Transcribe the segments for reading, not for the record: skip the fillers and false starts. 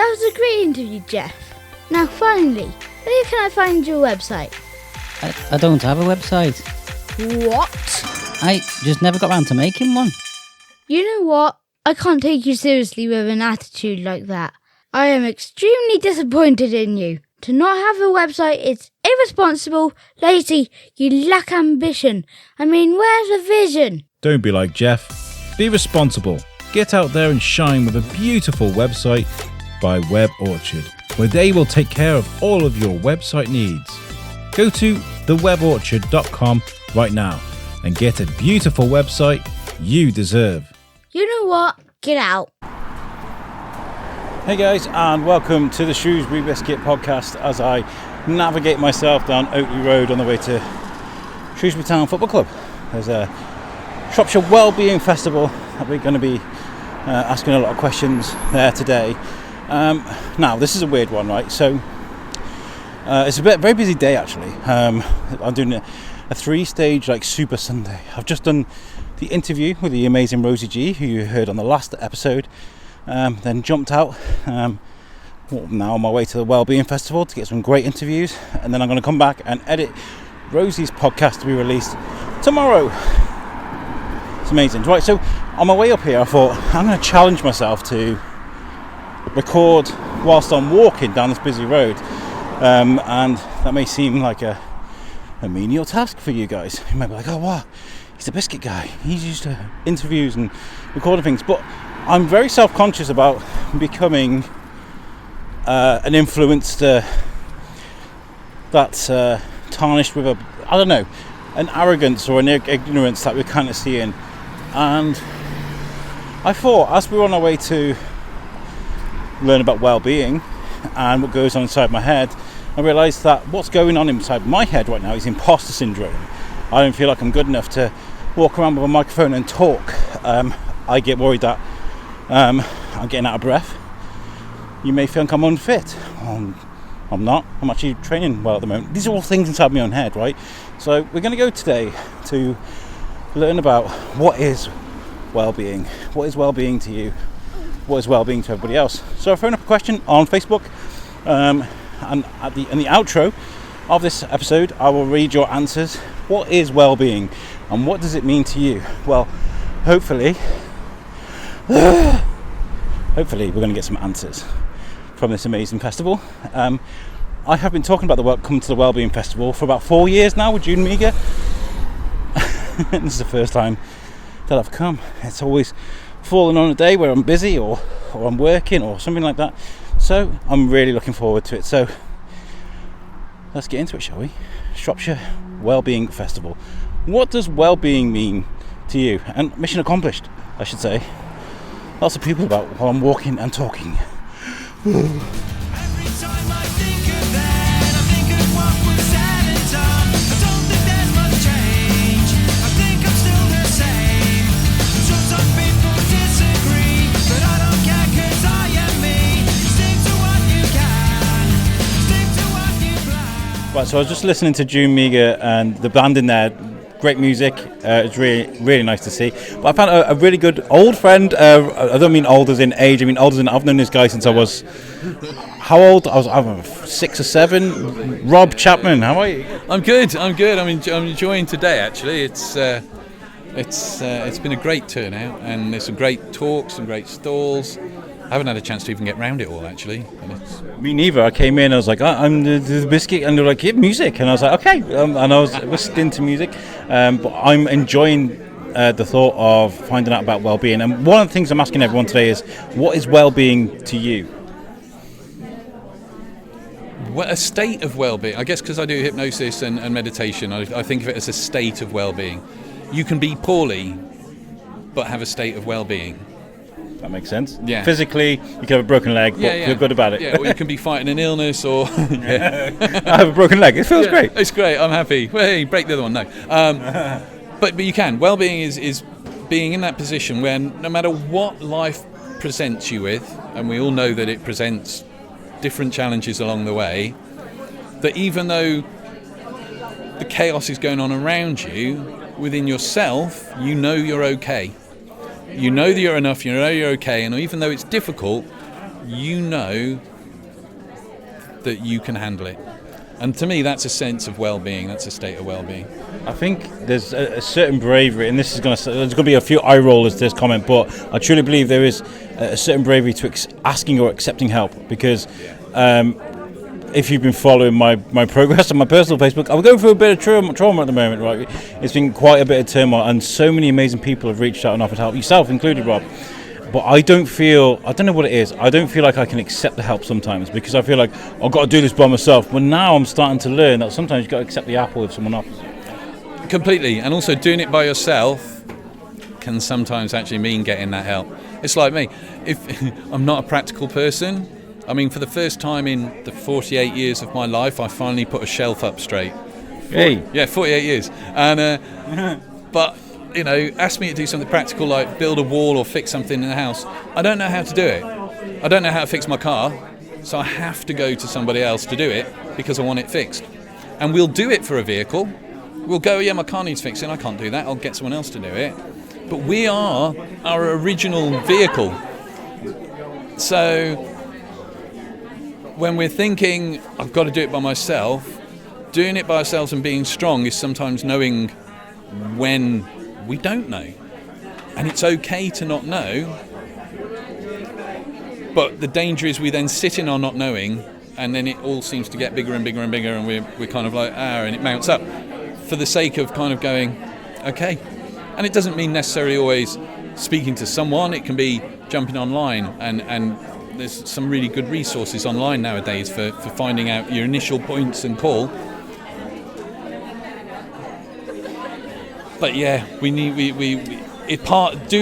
That was a great interview, Jeff. Now finally, where can I find your website? I don't have a website. What? I just never got round to making one. You know what? I can't take you seriously with an attitude like that. I am extremely disappointed in you. To not have a website is irresponsible, lazy, you lack ambition. I mean, where's the vision? Don't be like Jeff. Be responsible. Get out there and shine with a beautiful website by Web Orchard, where they will take care of all of your website needs. Go to theweborchard.com right now and get a beautiful website you deserve. You know what? Get out. Hey guys, and welcome to the Shrewsbury Biscuit podcast as I navigate myself down Oakley Road on the way to Shrewsbury Town Football Club. There's a Shropshire Wellbeing Festival that we're going to be asking a lot of questions there today. Now, this is a weird one, right? So, it's a very busy day actually. I'm doing a 3-stage Super Sunday. I've just done the interview with the amazing Rosie G, who you heard on the last episode. Then jumped out. Now on my way to the Wellbeing Festival to get some great interviews, and then I'm going to come back and edit Rosie's podcast to be released tomorrow. It's amazing. Right, so on my way up here, I thought I'm going to challenge myself to record whilst I'm walking down this busy road, and that may seem like a menial task for you guys. You might be like, oh wow, he's a biscuit guy, he's used to interviews and recording things, but I'm very self-conscious about becoming an influencer that's tarnished with an arrogance or an ignorance that we're kind of seeing. And I thought, as we were on our way to learn about well-being and what goes on inside my head, I realised that what's going on inside my head right now is imposter syndrome. I don't feel like I'm good enough to walk around with a microphone and talk. I get worried that I'm getting out of breath. You may think I'm unfit. I'm not. I'm actually training well at the moment. These are all things inside my own head, right? So we're going to go today to learn about what is well-being. What is well-being to you? What is well-being to everybody else? So I've thrown up a question on Facebook, and in the outro of this episode, I will read your answers. What is well-being, and what does it mean to you? Well, hopefully we're going to get some answers from this amazing festival. I have been talking about coming to the Wellbeing Festival for about 4 years now with June Meagher. This is the first time that I've come. It's always fallen on a day where I'm busy or I'm working or something like that. So I'm really looking forward to it. So let's get into it, shall we? Shropshire Wellbeing Festival. What does well-being mean to you? And mission accomplished, I should say. Lots of people about while I'm walking and talking. Every time I think of that, I think of what was said and done. I don't think there's much change. I think I'm still the same. I'm sure some people disagree, but I don't care 'cause I am me. Stick to what you can. Stick to what you plan. Right, so I was just listening to June Meagher and the band in there. Great music. It's really nice to see. But I found a really good old friend. I don't mean old as in age. I mean old as in I've known this guy since I was how old? I don't know, 6 or 7. Rob Chapman. How are you? I'm good. I'm enjoying today. Actually, it's been a great turnout, and there's some great talks, some great stalls. I haven't had a chance to even get round it all, actually. Me neither. I came in, I was like, I'm the biscuit, and they're like, yeah, music, and I was like, okay, and I was listening to music, but I'm enjoying the thought of finding out about well-being. And one of the things I'm asking everyone today is, what is well-being to you? Well, a state of well-being, I guess, because I do hypnosis and meditation, I think of it as a state of well-being. You can be poorly, but have a state of well-being. That makes sense. Yeah. Physically, you can have a broken leg, but feel good about it. Yeah, or you can be fighting an illness, or I have a broken leg. It feels great. It's great. I'm happy. Well, hey, break the other one. No. But you can. Well-being is being in that position where no matter what life presents you with, and we all know that it presents different challenges along the way, that even though the chaos is going on around you, within yourself, you know you're okay. You know that you're enough, you know you're okay, and even though it's difficult, you know that you can handle it. And to me, that's a sense of well-being. That's a state of well-being. I think there's a certain bravery, and there's going to be a few eye rollers to this comment, but I truly believe there is a certain bravery to asking or accepting help, because if you've been following my progress on my personal Facebook, I'm going through a bit of trauma at the moment, right? It's been quite a bit of turmoil, and so many amazing people have reached out and offered help, yourself included, Rob. But I don't know what it is, I don't feel like I can accept the help sometimes, because I feel like I've got to do this by myself. But now I'm starting to learn that sometimes you've got to accept the apple if someone offers. Completely. And also doing it by yourself can sometimes actually mean getting that help. It's like me. If I'm not a practical person, I mean, for the first time in the 48 years of my life, I finally put a shelf up straight. Hey. Yeah, 48 years. And but, you know, ask me to do something practical like build a wall or fix something in the house. I don't know how to do it. I don't know how to fix my car, so I have to go to somebody else to do it because I want it fixed. And we'll do it for a vehicle. We'll go, yeah, my car needs fixing, I can't do that, I'll get someone else to do it. But we are our original vehicle. So when we're thinking, I've got to do it by myself, doing it by ourselves and being strong is sometimes knowing when we don't know. And it's okay to not know. But the danger is we then sit in our not knowing, and then it all seems to get bigger and bigger and bigger, and we're kind of like, and it mounts up for the sake of kind of going, okay. And it doesn't mean necessarily always speaking to someone. It can be jumping online, and there's some really good resources online nowadays for finding out your initial points and call. But yeah, doing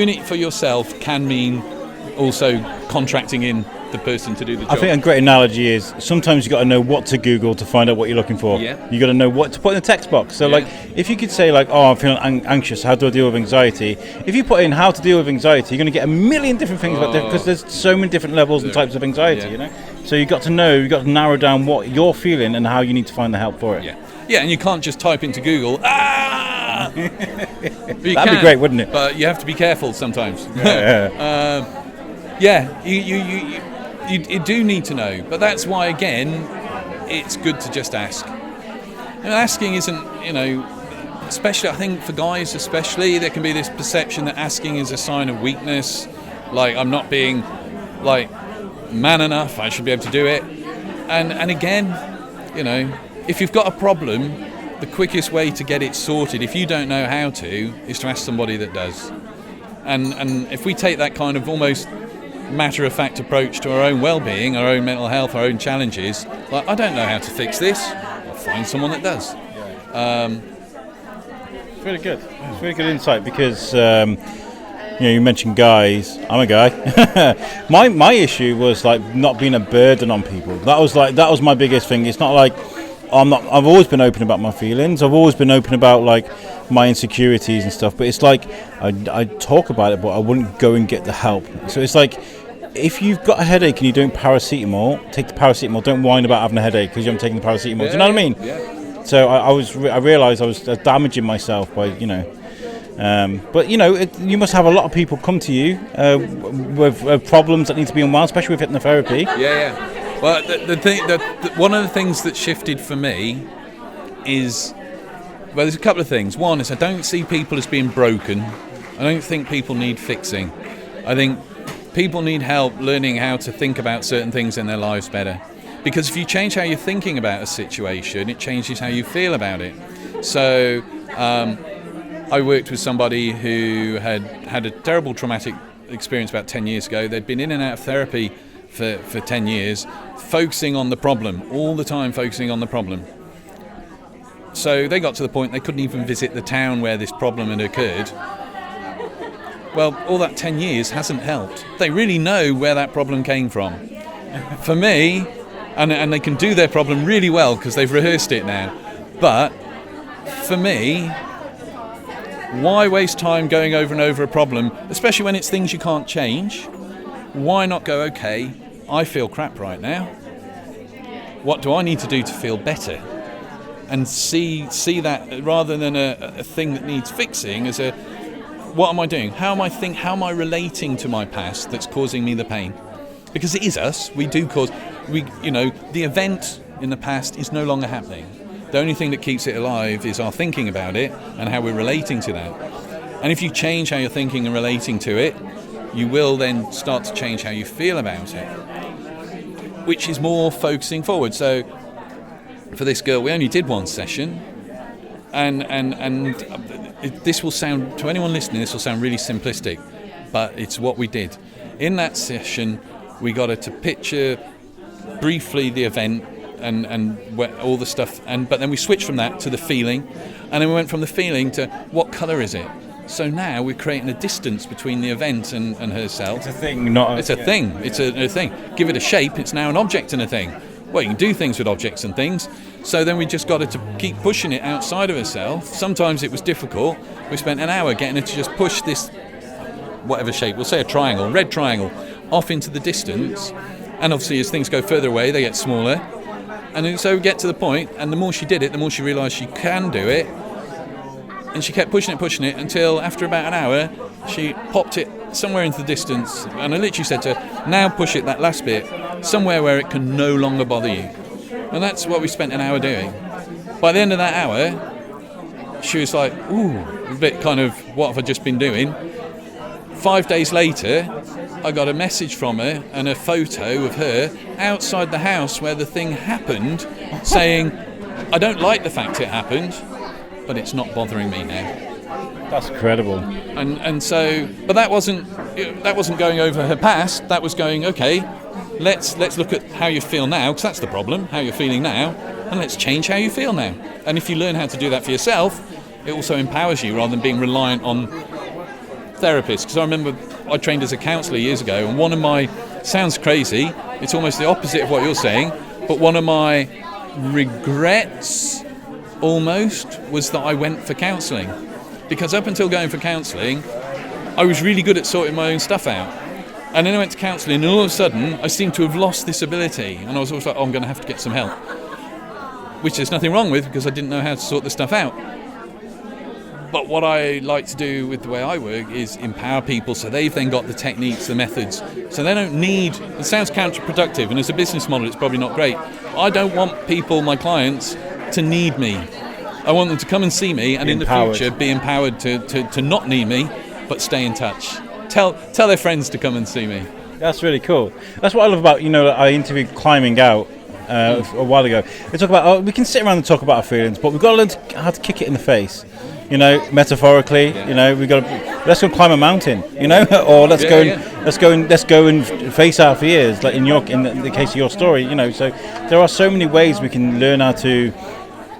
it for yourself can mean also contracting in the person to do the job. I think a great analogy is sometimes you've got to know what to Google to find out what you're looking for. Yeah. You've got to know what to put in the text box. So, like, if you could say, like, oh, I'm feeling anxious, how do I deal with anxiety? If you put in how to deal with anxiety, you're going to get a million different things about different, because there's so many different levels and types of anxiety, you know? So you've got to narrow down what you're feeling and how you need to find the help for it. Yeah, and you can't just type into Google, That'd be great, wouldn't it? But you have to be careful sometimes. You do need to know, but that's why, again, it's good to just ask. And asking isn't, especially I think for guys especially, there can be this perception that asking is a sign of weakness, like I'm not being like man enough, I should be able to do it. And again, if you've got a problem, the quickest way to get it sorted, if you don't know how to, is to ask somebody that does. And if we take that kind of almost matter-of-fact approach to our own well-being, our own mental health, our own challenges, like, I don't know how to fix this, I'll find someone that does. It's really good. It's really good insight, because you mentioned guys. I'm a guy. my issue was like not being a burden on people. That was my biggest thing. It's not like I've always been open about my feelings. I've always been open about like my insecurities and stuff. But it's like I talk about it, but I wouldn't go and get the help. So it's like, if you've got a headache and you're doing paracetamol, take the paracetamol. Don't whine about having a headache because you haven't taken the paracetamol. Do you know what I mean? Yeah. So I realised I was damaging myself by but you must have a lot of people come to you with problems that need to be unwound, especially with hypnotherapy. Yeah. Well, one of the things that shifted for me is, well, there's a couple of things. One is I don't see people as being broken. I don't think people need fixing. I think people need help learning how to think about certain things in their lives better. Because if you change how you're thinking about a situation, it changes how you feel about it. So I worked with somebody who had a terrible traumatic experience about 10 years ago. They'd been in and out of therapy for 10 years, focusing on the problem, all the time focusing on the problem. So they got to the point they couldn't even visit the town where this problem had occurred. Well, all that 10 years hasn't helped. They really know where that problem came from. For me, and they can do their problem really well because they've rehearsed it now, but for me, why waste time going over and over a problem, especially when it's things you can't change? Why not go, okay, I feel crap right now. What do I need to do to feel better? And see that rather than a thing that needs fixing as a, what am I doing? How am I relating to my past that's causing me the pain? because it is us. We do cause, the event in the past is no longer happening. The only thing that keeps it alive is our thinking about it and how we're relating to that. And if you change how you're thinking and relating to it, you will then start to change how you feel about it, which is more focusing forward. So for this girl, we only did one session, and this will sound, to anyone listening, this will sound really simplistic, but it's what we did. In that session, we got her to picture briefly the event and all the stuff, but then we switched from that to the feeling, and then we went from the feeling to what colour is it. So now we're creating a distance between the event and herself. It's a thing, not a... It's a thing. It's a thing. Give it a shape, it's now an object and a thing. Well, you can do things with objects and things. So then we just got her to keep pushing it outside of herself. Sometimes it was difficult. We spent an hour getting her to just push this, whatever shape, we'll say a triangle, red triangle, off into the distance. And obviously as things go further away, they get smaller. And then, so we get to the point, and the more she did it, the more she realised she can do it. And she kept pushing it until after about an hour, she popped it somewhere into the distance. And I literally said to her, now push it, that last bit, somewhere where it can no longer bother you. And that's what we spent an hour doing. By the end of that hour, she was like, ooh, a bit kind of, what have I just been doing? 5 days later, I got a message from her and a photo of her outside the house where the thing happened, saying, I don't like the fact it happened, but it's not bothering me now. That's incredible. And so, but that wasn't going over her past. That was going, okay, let's look at how you feel now, because that's the problem, how you're feeling now, and let's change how you feel now. And if you learn how to do that for yourself, it also empowers you rather than being reliant on therapists. Because I remember I trained as a counsellor years ago, and one of my, sounds crazy, it's almost the opposite of what you're saying, but one of my regrets almost was that I went for counselling. Because up until going for counselling, I was really good at sorting my own stuff out. And then I went to counselling, and all of a sudden, I seemed to have lost this ability. And I was always like, oh, I'm going to have to get some help. Which there's nothing wrong with, because I didn't know how to sort this stuff out. But what I like to do with the way I work is empower people, so they've then got the techniques, the methods. So they don't need, it sounds counterproductive, and as a business model, it's probably not great. I don't want people, my clients, to need me. I want them to come and see me, and in the future be empowered to not need me, but stay in touch. Tell their friends to come and see me. That's really cool. That's what I love about, I interviewed Climbing Out a while ago. We talk about, we can sit around and talk about our feelings, but we've got to learn how to kick it in the face. Metaphorically, we got to, let's go climb a mountain, or let's go and face our fears. Like in the case of your story, So there are so many ways we can learn how to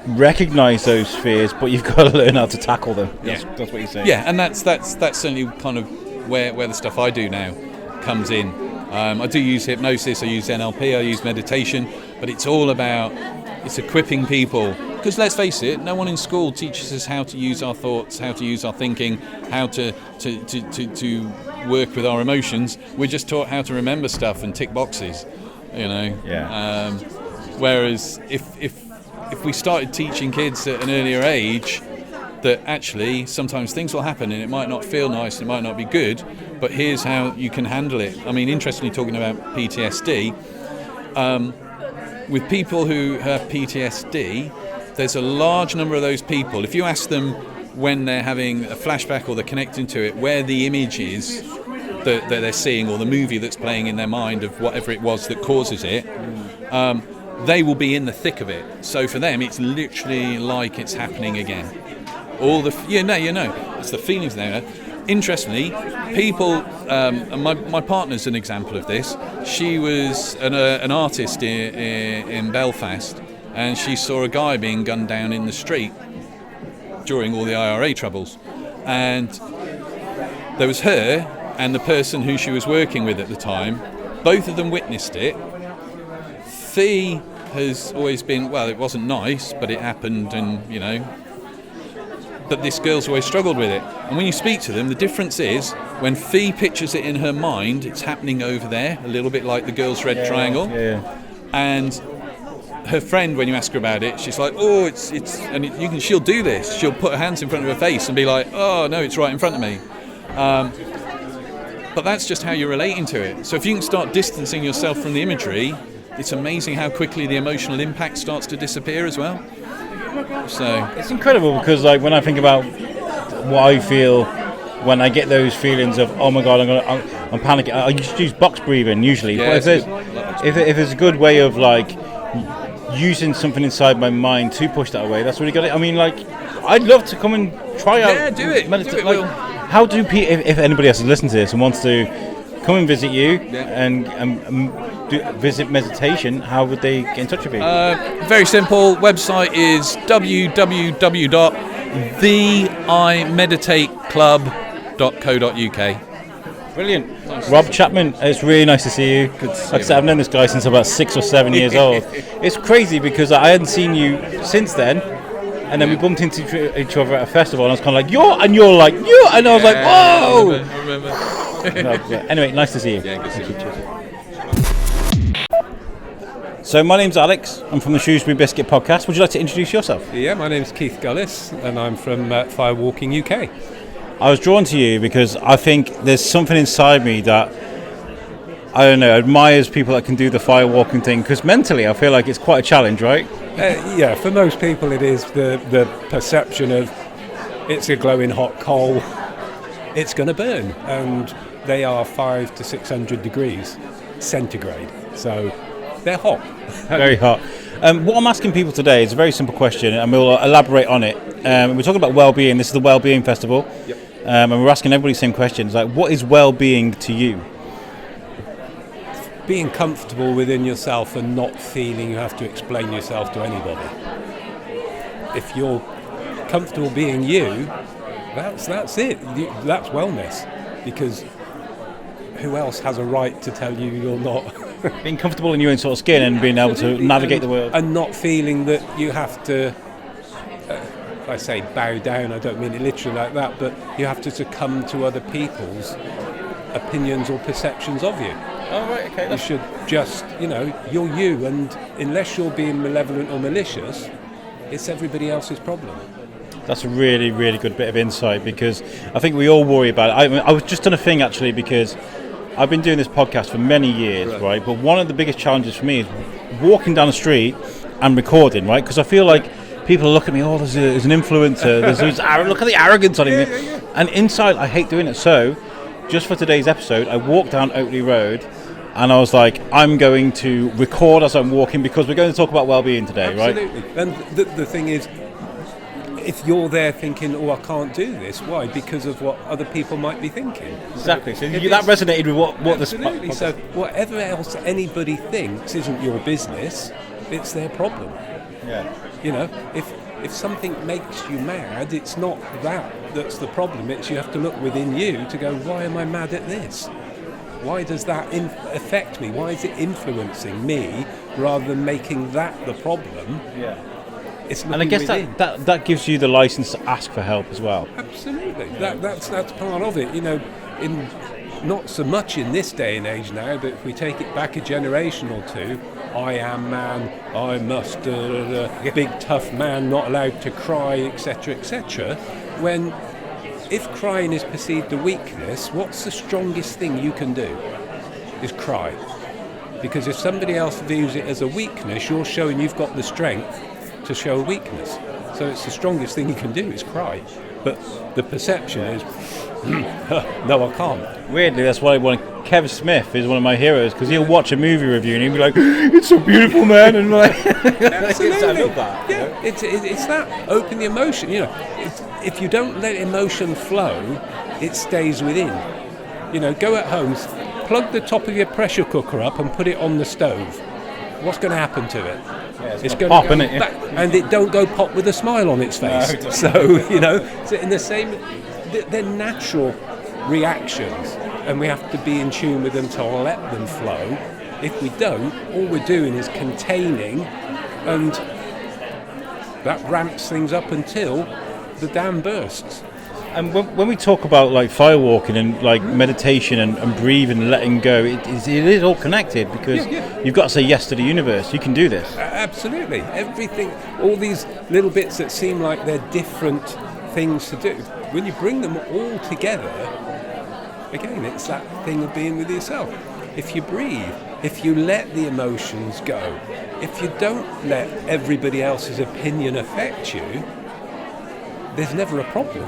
recognise those fears, but you've got to learn how to tackle them. That's what you're saying. Yeah, and that's certainly kind of where the stuff I do now comes in. I do use hypnosis, I use NLP, I use meditation, but it's all about equipping people. Because let's face it, no one in school teaches us how to use our thoughts, how to use our thinking, how to work with our emotions. We're just taught how to remember stuff and tick boxes, Yeah. Whereas if we started teaching kids at an earlier age that actually sometimes things will happen and it might not feel nice, it might not be good, but here's how you can handle it. I mean, interestingly, talking about PTSD, with people who have PTSD, there's a large number of those people, if you ask them when they're having a flashback or they're connecting to it, where the image is that they're seeing or the movie that's playing in their mind of whatever it was that causes it, they will be in the thick of it. So for them, it's literally like it's happening again. It's the feelings there. Interestingly, people, and my partner's an example of this. She was an artist in Belfast, and she saw a guy being gunned down in the street during all the IRA troubles. And there was her and the person who she was working with at the time. Both of them witnessed it. Fee has always been, well, it wasn't nice, but it happened, and but this girl's always struggled with it. And when you speak to them, the difference is when Fee pictures it in her mind, it's happening over there, a little bit like the girl's red triangle. Yeah. And her friend, when you ask her about it, she's like, oh, she'll do this. She'll put her hands in front of her face and be like, oh no, it's right in front of me. but that's just how you're relating to it. So if you can start distancing yourself from the imagery, it's amazing how quickly the emotional impact starts to disappear as well. So It's incredible because, like, when I think about what I feel when I get those feelings of, oh my god, I'm panicking. I used to use box breathing usually, Yeah, but if there's a good way of like using something inside my mind to push that away, that's really good. I mean, like, I'd love to come and try out. Yeah, do it. Medita- Do it, like, Will. how do people, if anybody else has listened to this and wants to come and visit you and visit meditation, how would they get in touch with you? very simple. Website is www.theimeditateclub.co.uk. Brilliant. Rob Chapman, it's really nice to see you. Like I said, I've known this guy since about 6 or 7 years old. It's crazy because I hadn't seen you since then, and then we bumped into each other at a festival, and I was kind of like, you're like, you, and I was like, whoa! I remember. No, yeah. Anyway, nice to see you. Yeah, good to see you. So my name's Alex. I'm from the Shrewsbury Biscuit podcast. Would you like to introduce yourself? Yeah, my name's Keith Gullis, and I'm from Firewalking UK. I was drawn to you because I think there's something inside me that, I don't know, admires people that can do the firewalking thing, because mentally I feel like it's quite a challenge, right? Yeah, for most people it is the perception of it's a glowing hot coal, it's going to burn, and they are 500 to 600 degrees centigrade, so they're hot. Very hot. What I'm asking people today is a very simple question, and we'll elaborate on it. We're talking about well-being. This is the Wellbeing Festival. Yep. And we're asking everybody the same questions, like, what is well-being to you? Being comfortable within yourself and not feeling you have to explain yourself to anybody. If you're comfortable being you, that's it. That's wellness, because who else has a right to tell you you're not? Being comfortable in your own sort of skin and being able to navigate the world. And not feeling that you have to, if I say bow down, I don't mean it literally like that, but you have to succumb to other people's opinions or perceptions of you. Oh, right, okay. You should just, you're you, and unless you're being malevolent or malicious, it's everybody else's problem. That's a really, really good bit of insight, because I think we all worry about it. I was just done a thing, actually, because I've been doing this podcast for many years, right? But one of the biggest challenges for me is walking down the street and recording, right? Because I feel like people look at me, there's an influencer, look at the arrogance on him. Yeah. And inside, I hate doing it. So, just for today's episode, I walked down Oakley Road, and I was like, I'm going to record as I'm walking, because we're going to talk about well-being today, Absolutely. Right? And the thing is, if you're there thinking, I can't do this, why? Because of what other people might be thinking. Exactly. So that resonated with what absolutely. So whatever else anybody thinks isn't your business, it's their problem. Yeah. If something makes you mad, it's not that's the problem. It's you have to look within you to go, why am I mad at this? Why does that affect me? Why is it influencing me rather than making that the problem? Yeah. And I guess that gives you the license to ask for help as well. Absolutely. That's part of it. In not so much in this day and age now, but if we take it back a generation or two, I am man, I must, big tough man, not allowed to cry, etc., etc. When, if crying is perceived a weakness, what's the strongest thing you can do? Is cry. Because if somebody else views it as a weakness, you're showing you've got the strength to show a weakness. So it's the strongest thing you can do is cry. But the perception is, no, I can't. Weirdly, that's why Kev Smith is one of my heroes, because he'll watch a movie review and he'll be like, it's so beautiful, man, and like, absolutely. I love that. Yeah, it's that open the emotion. If you don't let emotion flow, it stays within. Go at home, plug the top of your pressure cooker up and put it on the stove. What's going to happen to it? Yeah, it's going pop, to go isn't it? back, and it don't go pop with a smile on its face. No, so in the same, they're natural reactions, and we have to be in tune with them to let them flow. If we don't, all we're doing is containing, and that ramps things up until the dam bursts. And when we talk about like firewalking and like meditation and breathing and letting go, it is all connected, because you've got to say yes to the universe. You can do this. Absolutely. Everything, all these little bits that seem like they're different things to do, when you bring them all together, again, it's that thing of being with yourself. If you breathe, if you let the emotions go, if you don't let everybody else's opinion affect you, there's never a problem.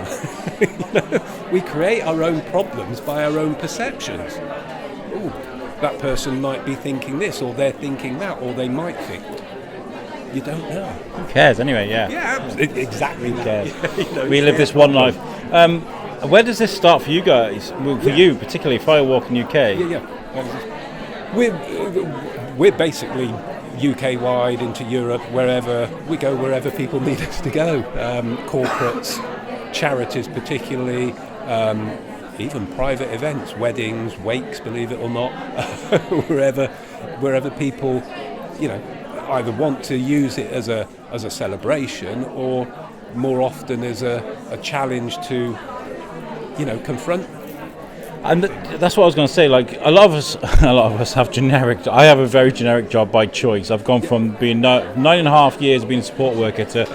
We create our own problems by our own perceptions. Ooh, that person might be thinking this, or they're thinking that, or they might think. You don't know. Who cares anyway? Yeah. Yeah, exactly. Who cares? You know, We live this one life. Where does this start for you guys? Well, for you, particularly Firewalking UK. We're basically UK-wide into Europe, wherever we go, wherever people need us to go. Corporates, charities particularly, even private events, weddings, wakes, believe it or not, wherever people, either want to use it as a celebration, or more often as a challenge to, confront. And that's what I was going to say. Like a lot of us have generic. I have a very generic job by choice. I've gone from being 9.5 years being a support worker to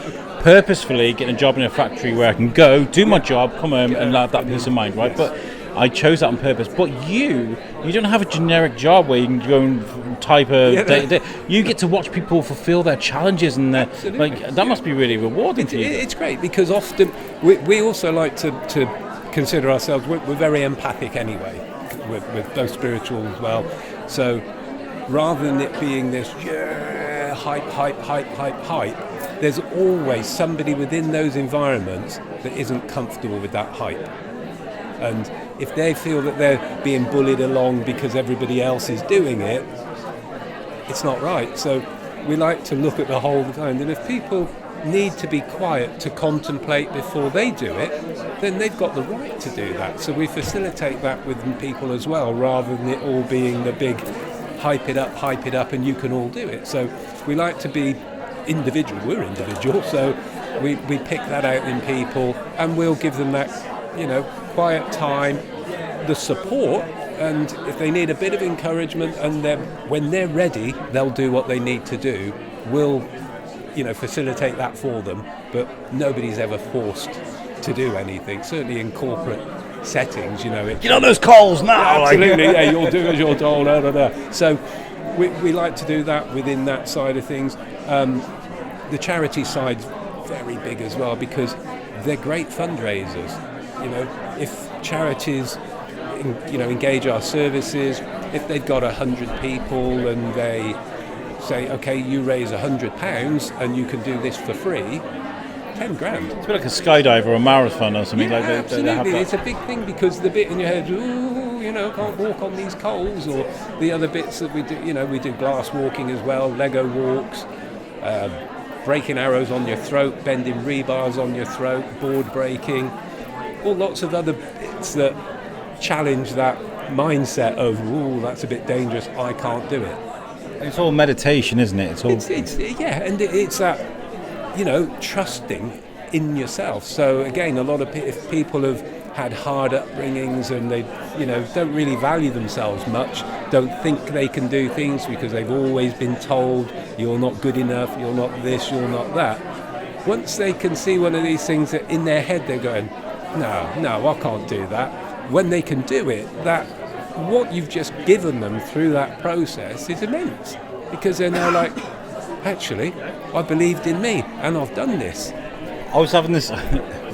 purposefully getting a job in a factory where I can go do my job, come home, and have that peace of mind, right? But I chose that on purpose. But you don't have a generic job where you can go and type a day. You get to watch people fulfill their challenges, and that must be really rewarding to you. It's great because often we also like to consider ourselves, we're very empathic anyway, with both spiritual as well. So rather than it being this hype, there's always somebody within those environments that isn't comfortable with that hype. And if they feel that they're being bullied along because everybody else is doing it, it's not right. So we like to look at the whole time. And if people need to be quiet to contemplate before they do it, then they've got the right to do that. So we facilitate that with people as well, rather than it all being the big hype it up, and you can all do it. So we like to be individual. We're individual, so we pick that out in people, and we'll give them that, quiet time, the support, and if they need a bit of encouragement, and when they're ready, they'll do what they need to do. We'll facilitate that for them, but nobody's ever forced to do anything, certainly in corporate settings, Get on those calls now! Absolutely, yeah, you'll do as you're told, So we like to do that within that side of things. The charity side's very big as well, because they're great fundraisers. If charities engage our services, if they've got 100 people and they say, okay, you raise £100 and you can do this for free, 10 grand. It's a bit like a skydive or a marathon or something like that. Absolutely, it's a big thing, because the bit in your head, can't walk on these coals, or the other bits that we do, we do glass walking as well, Lego walks, breaking arrows on your throat, bending rebars on your throat, board breaking, all lots of other bits that challenge that mindset of, that's a bit dangerous, I can't do it. It's all meditation, isn't it? It's that, trusting in yourself. So again, a lot of if people have had hard upbringings and they, don't really value themselves much, don't think they can do things because they've always been told you're not good enough, you're not this, you're not that. Once they can see one of these things that in their head they're going, no, I can't do that. When they can do it, that what you've just given them through that process is immense, because they're now like, actually, I believed in me and I've done this. I was having this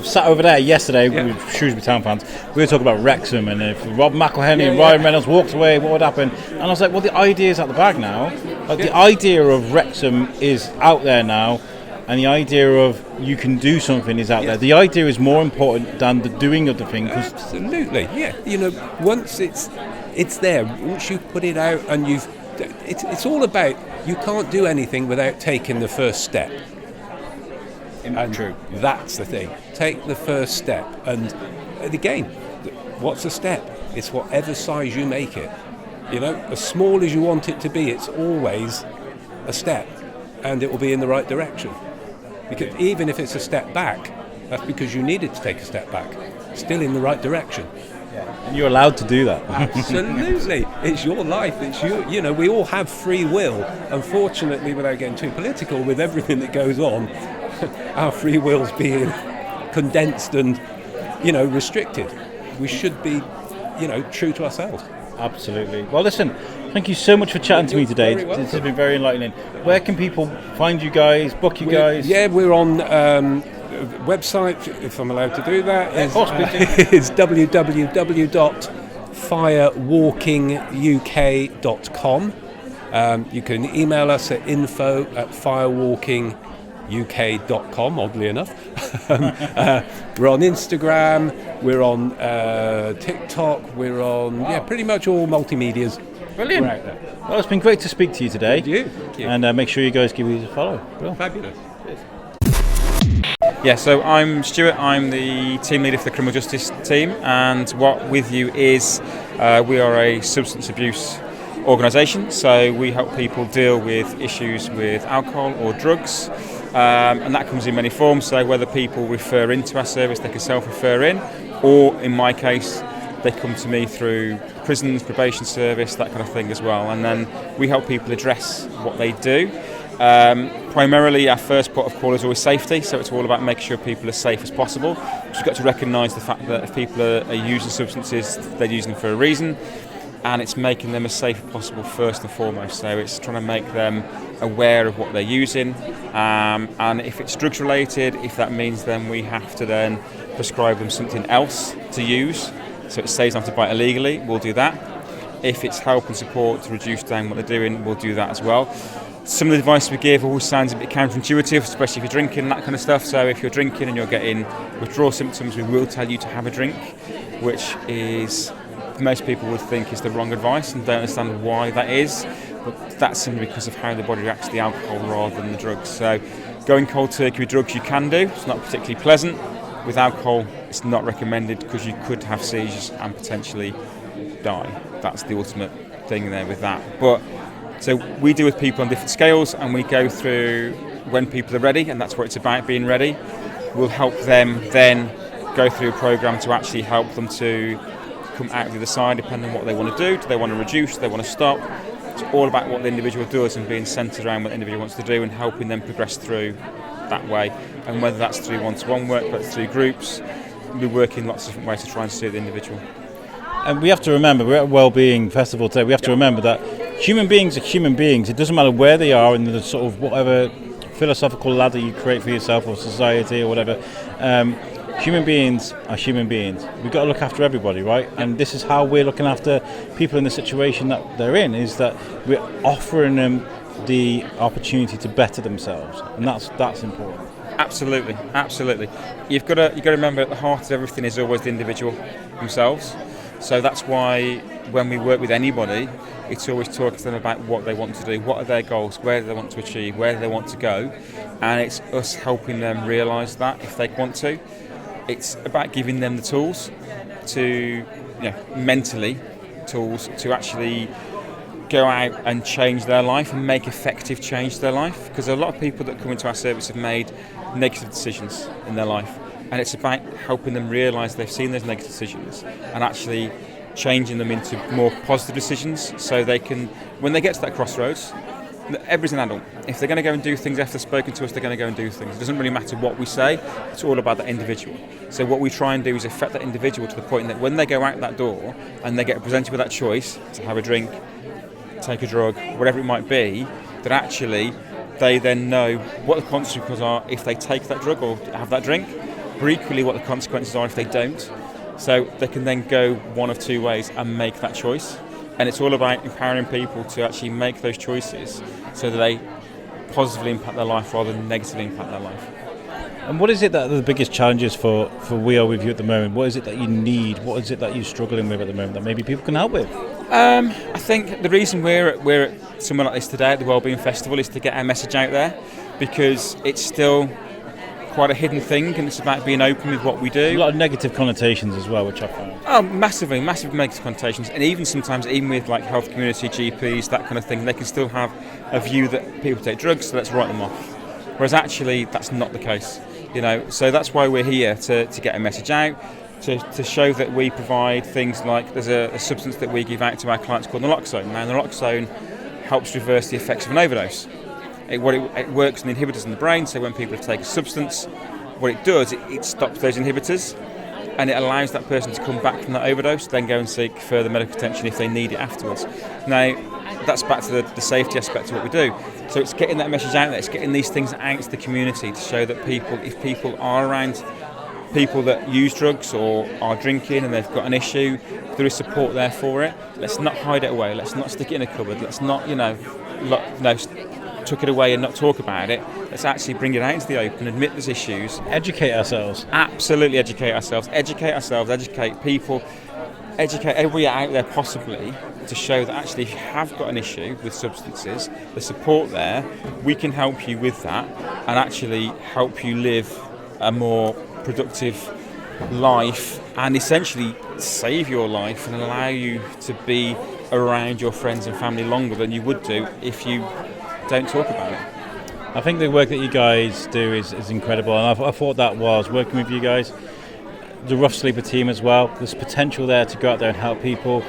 sat over there yesterday with Shrewsbury Town fans. We were talking about Wrexham, and if Rob McElhenney and Ryan Reynolds walked away, what would happen? And I was like, well, the idea is at the bag now. The idea of Wrexham is out there now, and the idea of you can do something is out there. The idea is more important than the doing of the thing. Absolutely, yeah. Once it's there, once you put it out, and it's all about, you can't do anything without taking the first step. True. That's the thing. Take the first step. And again, what's a step? It's whatever size you make it. As small as you want it to be, it's always a step, and it will be in the right direction. Because even if it's a step back, that's because you needed to take a step back. Still in the right direction. And you're allowed to do that. Absolutely. It's your life. It's you. We all have free will. Unfortunately, without getting too political, with everything that goes on, our free will's being condensed and, restricted. We should be true to ourselves. Absolutely. Well, listen, thank you so much for chatting to me today. Very welcome. This has been very enlightening. Where can people find you guys, book you guys? Yeah, we're on website, if I'm allowed to do that. Of course, please It's www.firewalkinguk.com. You can email us at info@firewalkinguk.com, oddly enough. We're on Instagram, we're on TikTok, we're on pretty much all multimedias. Brilliant. We're out there. Well, it's been great to speak to you today. Thank you. And make sure you guys give us a follow. Cool. Fabulous. Yeah, so I'm Stewart, I'm the team leader for the criminal justice team, and what With You is, we are a substance abuse organisation, so we help people deal with issues with alcohol or drugs, and that comes in many forms, so whether people refer into our service, they can self-refer in, or in my case, they come to me through prisons, probation service, that kind of thing as well, and then we help people address what they do. Primarily our first port of call is always safety, so it's all about making sure people are as safe as possible. We've got to recognise the fact that if people are using substances, they're using them for a reason, and it's making them as safe as possible first and foremost. So it's trying to make them aware of what they're using, and if it's drugs related, if that means then we have to then prescribe them something else to use, so it saves them to buy it illegally, we'll do that. If it's help and support to reduce down what they're doing, we'll do that as well. Some of the advice we give always sounds a bit counterintuitive, especially if you're drinking, that kind of stuff. So if you're drinking and you're getting withdrawal symptoms, we will tell you to have a drink, which is, most people would think is the wrong advice and don't understand why that is. But that's simply because of how the body reacts to the alcohol rather than the drugs. So going cold turkey with drugs you can do, it's not particularly pleasant. With alcohol, it's not recommended because you could have seizures and potentially die. That's the ultimate thing there with that. So we deal with people on different scales, and we go through when people are ready, and that's what it's about, being ready. We'll help them then go through a programme to actually help them to come out the other side, depending on what they want to do. Do they want to reduce? Do they want to stop? It's all about what the individual does and being centred around what the individual wants to do and helping them progress through that way. And whether that's through one-to-one work, whether it's through groups, we work in lots of different ways to try and suit the individual. And we have to remember, we're at a Wellbeing Festival today, we have to remember that human beings are human beings. It doesn't matter where they are in the sort of whatever philosophical ladder you create for yourself or society or whatever. Human beings are human beings. We've got to look after everybody, right? And this is how we're looking after people in the situation that they're in, is that we're offering them the opportunity to better themselves. And that's important. Absolutely. You've got to remember at the heart of everything is always the individual themselves. So that's why when we work with anybody, it's always talking to them about what they want to do, what are their goals, where do they want to achieve, where do they want to go, and it's us helping them realise that if they want to. It's about giving them the tools to, mentally, tools to actually go out and change their life and make effective change to their life, because a lot of people that come into our service have made negative decisions in their life. And it's about helping them realise they've seen those negative decisions and actually changing them into more positive decisions, so they can, when they get to that crossroads, everybody's an adult. If they're going to go and do things after they've spoken to us, they're going to go and do things. It doesn't really matter what we say, it's all about that individual. So what we try and do is affect that individual to the point that when they go out that door and they get presented with that choice to have a drink, take a drug, whatever it might be, that actually they then know what the consequences are if they take that drug or have that drink, or equally what the consequences are if they don't. So they can then go one of two ways and make that choice. And it's all about empowering people to actually make those choices so that they positively impact their life rather than negatively impact their life. And what is it that are the biggest challenges for We Are With You at the moment? What is it that you need? What is it that you're struggling with at the moment that maybe people can help with? I think the reason we're at somewhere like this today at the Wellbeing Festival is to get our message out there, because it's still quite a hidden thing, and it's about being open with what we do. A lot of negative connotations as well, which I found. Oh, massive negative connotations, and even sometimes, even with like health community, GPs, that kind of thing, they can still have a view that people take drugs, so let's write them off. Whereas actually, that's not the case. So that's why we're here to get a message out, to show that we provide things like there's a substance that we give out to our clients called naloxone. Now, naloxone helps reverse the effects of an overdose. It works on inhibitors in the brain, so when people have taken a substance, what it does, it stops those inhibitors, and it allows that person to come back from that overdose, then go and seek further medical attention if they need it afterwards. Now, that's back to the safety aspect of what we do. So it's getting that message out there, it's getting these things out to the community to show that if people are around people that use drugs or are drinking and they've got an issue, there is support there for it. Let's not hide it away, let's not stick it in a cupboard, let's not, tuck it away and not talk about it. Let's actually bring it out into the open, admit there's issues. Educate ourselves. Absolutely educate ourselves, educate people, educate everybody out there possibly, to show that actually if you have got an issue with substances, the support there, we can help you with that and actually help you live a more productive life and essentially save your life and allow you to be around your friends and family longer than you would do if you don't talk about it. I think the work that you guys do is incredible, and I thought that was working with you guys, the Rough Sleeper team as well. There's potential there to go out there and help people.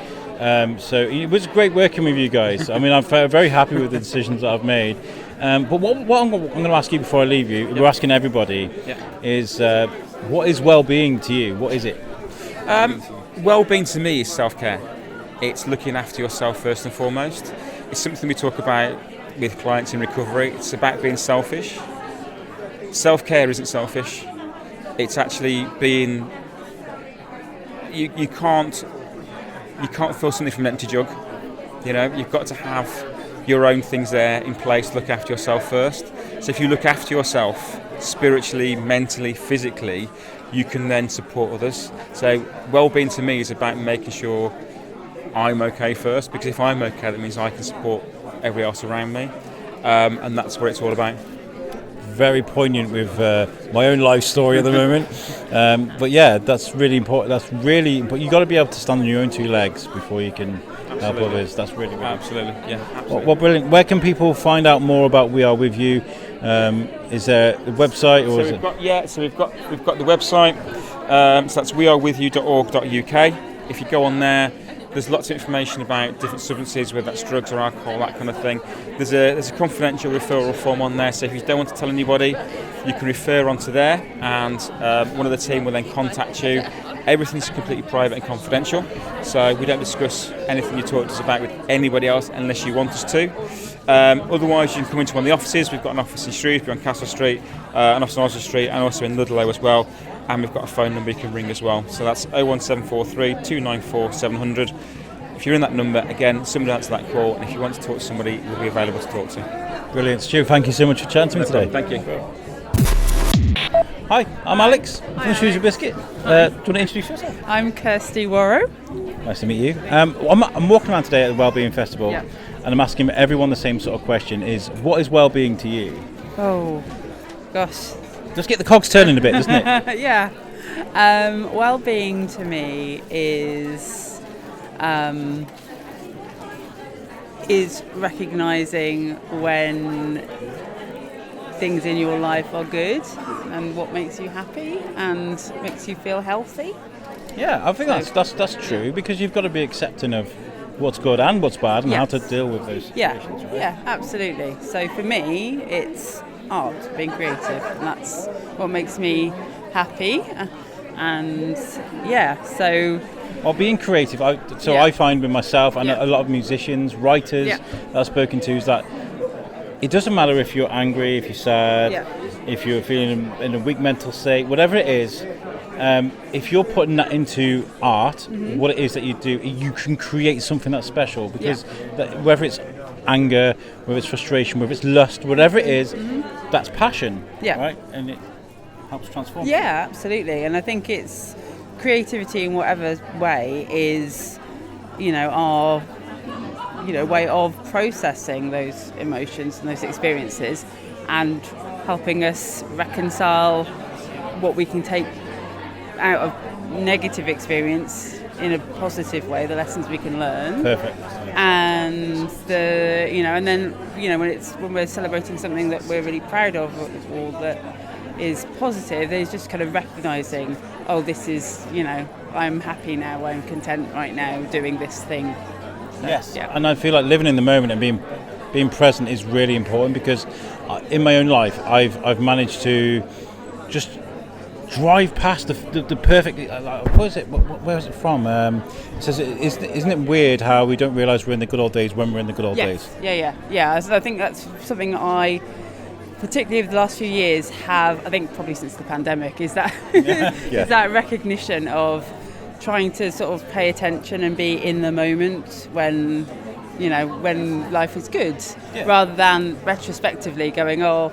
So it was great working with you guys. I mean, I'm very happy with the decisions that I've made. But what I'm going to ask you before I leave you, we're asking everybody, is what is well-being to you? What is it? Well-being to me is self-care. It's looking after yourself first and foremost. It's something we talk about with clients in recovery. It's about being selfish. Self-care isn't selfish. It's actually being... You can't fill something from an empty jug. You've got to have your own things there in place to look after yourself first. So if you look after yourself spiritually, mentally, physically, you can then support others. So well-being to me is about making sure I'm okay first, because if I'm okay, that means I can support everybody else around me, and that's what it's all about. Very poignant with my own life story at the moment, but yeah, that's really important. But you got to be able to stand on your own two legs before you can help others. That's really good. Absolutely, yeah. Absolutely. Well, brilliant. Where can people find out more about We Are With You? Is there a website or we've got the website. So that's wearewithyou.org.uk. If you go on there, there's lots of information about different substances, whether that's drugs or alcohol, that kind of thing. There's a confidential referral form on there, so if you don't want to tell anybody, you can refer onto there, and one of the team will then contact you. Everything's completely private and confidential, so we don't discuss anything you talk to us about with anybody else unless you want us to. Otherwise, you can come into one of the offices. We've got an office in Shrewsbury on Castle Street, an office on Osler Street, and also in Ludlow as well. And we've got a phone number you can ring as well. So that's 01743 294 700. If you're in that number, again, somebody answer that call, and if you want to talk to somebody, we'll be available to talk to. Brilliant. Stu, thank you so much for chatting to me today. Thank you. Hi, I'm Alex from Shrewsbury Biscuit. Do you want to introduce yourself? I'm Kirsty Worrow. Nice to meet you. I'm walking around today at the Wellbeing Festival, and I'm asking everyone the same sort of question, is what is well-being to you? Oh, gosh. Just get the cogs turning a bit, doesn't it? Yeah. Well-being to me is recognising when things in your life are good and what makes you happy and makes you feel healthy. Yeah, I think that's true, because you've got to be accepting of what's good and what's bad and how to deal with those situations, right? Yeah, absolutely. So for me, it's art, being creative, and that's what makes me happy. And being creative, I find with myself and a lot of musicians, writers that I've spoken to, is that it doesn't matter if you're angry, if you're sad, if you're feeling in a weak mental state, whatever it is, if you're putting that into art, what it is that you do, you can create something that's special, because whether it's anger, whether it's frustration, whether it's lust, whatever it is, that's passion, right? And it helps transform. Yeah, absolutely. And I think it's creativity in whatever way is, our way of processing those emotions and those experiences, and helping us reconcile what we can take out of negative experience in a positive way, the lessons we can learn. Perfect. And when we're celebrating something that we're really proud of or that is positive, there's just kind of recognising, this is, I'm happy now, I'm content right now doing this thing. So, yes, and I feel like living in the moment and being present is really important, because in my own life I've managed to just drive past the perfect. What is it? Where is it from? It says, isn't it weird how we don't realise we're in the good old days when we're in the good old days? Yeah. So I think that's something that I, particularly over the last few years, have, I think probably since the pandemic, is that is that recognition of trying to sort of pay attention and be in the moment when life is good, rather than retrospectively going, a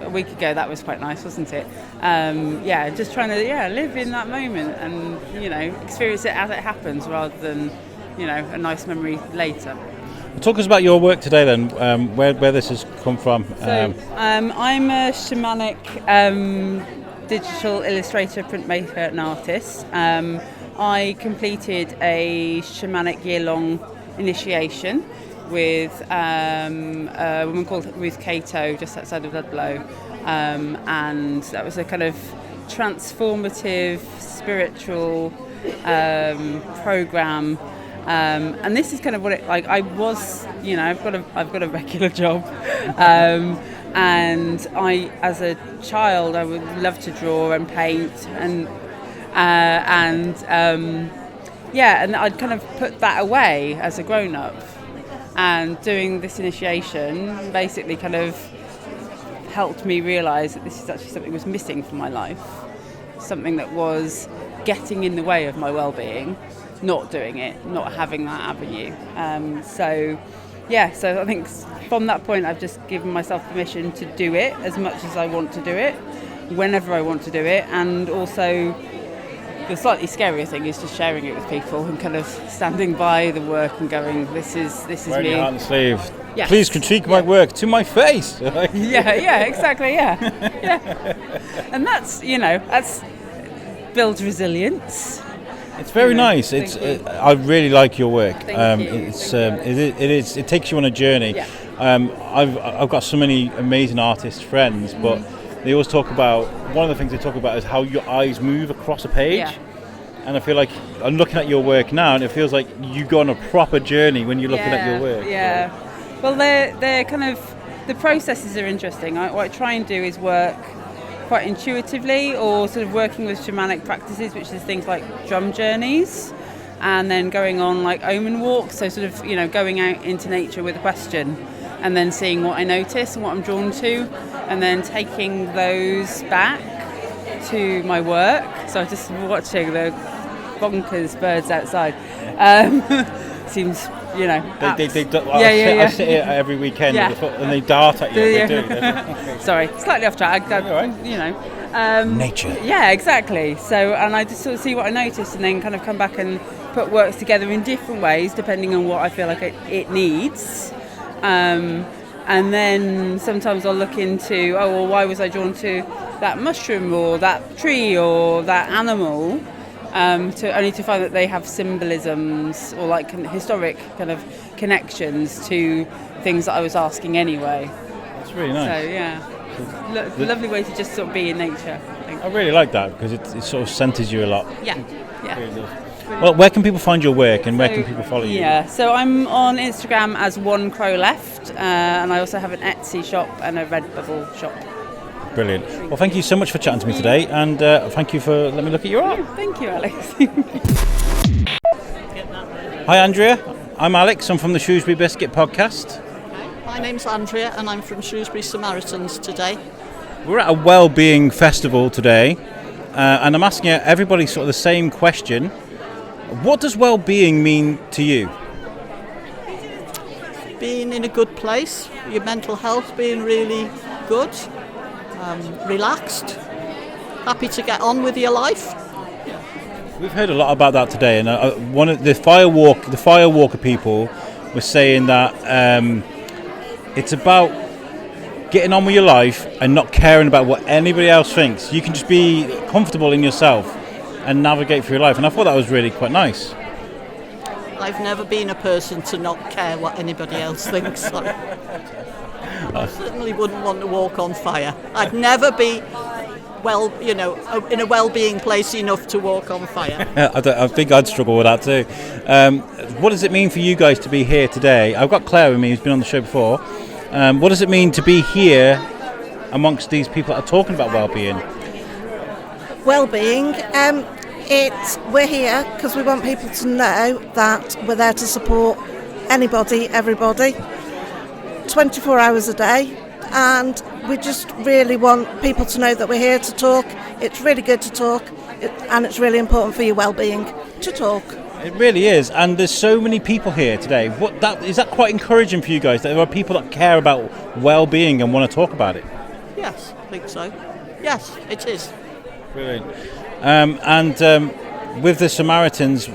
week ago that was quite nice, wasn't it? Just trying to live in that moment and experience it as it happens, rather than a nice memory later. Talk us about your work today then, where this has come from. I'm a shamanic digital illustrator, printmaker and artist. I completed a shamanic year-long initiation with a woman called Ruth Cato just outside of Ludlow, and that was a kind of transformative spiritual program. And this is kind of what it like. I was, I've got a regular job, and I, as a child, I would love to draw and paint, and I'd kind of put that away as a grown-up. And doing this initiation basically kind of helped me realise that this is actually something that was missing from my life, something that was getting in the way of my well-being. Not doing it, not having that avenue. So I think from that point I've just given myself permission to do it as much as I want to do it, whenever I want to do it, and also the slightly scarier thing is just sharing it with people and kind of standing by the work and going, this is Wearing me. your heart on the sleeve. Yes. Please critique my work to my face. Exactly. And that's builds resilience. It's very nice. It's I really like your work. Thank you. It takes you on a journey. Yeah. I've got so many amazing artist friends, but they always talk about, one of the things they talk about is how your eyes move across a page. Yeah. And I feel like I'm looking at your work now, and it feels like you go on a proper journey when you're looking at your work. Yeah. Well, they're kind of, the processes are interesting. What I try and do is work quite intuitively, or sort of working with shamanic practices, which is things like drum journeys, and then going on like omen walks, so sort of going out into nature with a question and then seeing what I notice and what I'm drawn to, and then taking those back to my work. So I'm just watching the bonkers birds outside. Seems I sit here every weekend and they dart at you. Sorry, slightly off track. Nature. Yeah, exactly. So, and I just sort of see what I notice, and then kind of come back and put works together in different ways depending on what I feel like it needs. And then sometimes I'll look into, why was I drawn to that mushroom or that tree or that animal? Only to find that they have symbolisms or like historic kind of connections to things that I was asking anyway. That's really nice. So yeah, lovely way to just sort of be in nature. I think. I really like that because it sort of centres you a lot. Yeah. Really. Well, where can people find your work and where can people follow you? Yeah, so I'm on Instagram as One Crow Left, and I also have an Etsy shop and a Redbubble shop. Brilliant. Well, thank you so much for chatting to me today, and thank you for letting me look at your art. Thank you, Alex. Hi, Andrea. I'm Alex. I'm from the Shrewsbury Biscuit podcast. My name's Andrea, and I'm from Shrewsbury Samaritans today. We're at a Wellbeing Festival today, and I'm asking everybody sort of the same question. What does well-being mean to you? Being in a good place, your mental health being really good, relaxed, happy to get on with your life. We've heard a lot about that today, and one of the Firewalker people was saying that it's about getting on with your life and not caring about what anybody else thinks. You can just be comfortable in yourself and navigate through your life, and I thought that was really quite nice. I've never been a person to not care what anybody else thinks. So I certainly wouldn't want to walk on fire. I'd never be in a well-being place enough to walk on fire. I think I'd struggle with that too. What does it mean for you guys to be here today? I've got Claire with me, who's been on the show before. What does it mean to be here amongst these people that are talking about well-being? Wellbeing. We're here because we want people to know that we're there to support anybody, everybody, 24 hours a day, and we just really want people to know that we're here to talk. It's really good to talk, and it's really important for your well-being to talk. It really is, and there's so many people here today. Is that quite encouraging for you guys, that there are people that care about well-being and want to talk about it? Yes, I think so. Yes, it is. Brilliant. With the Samaritans,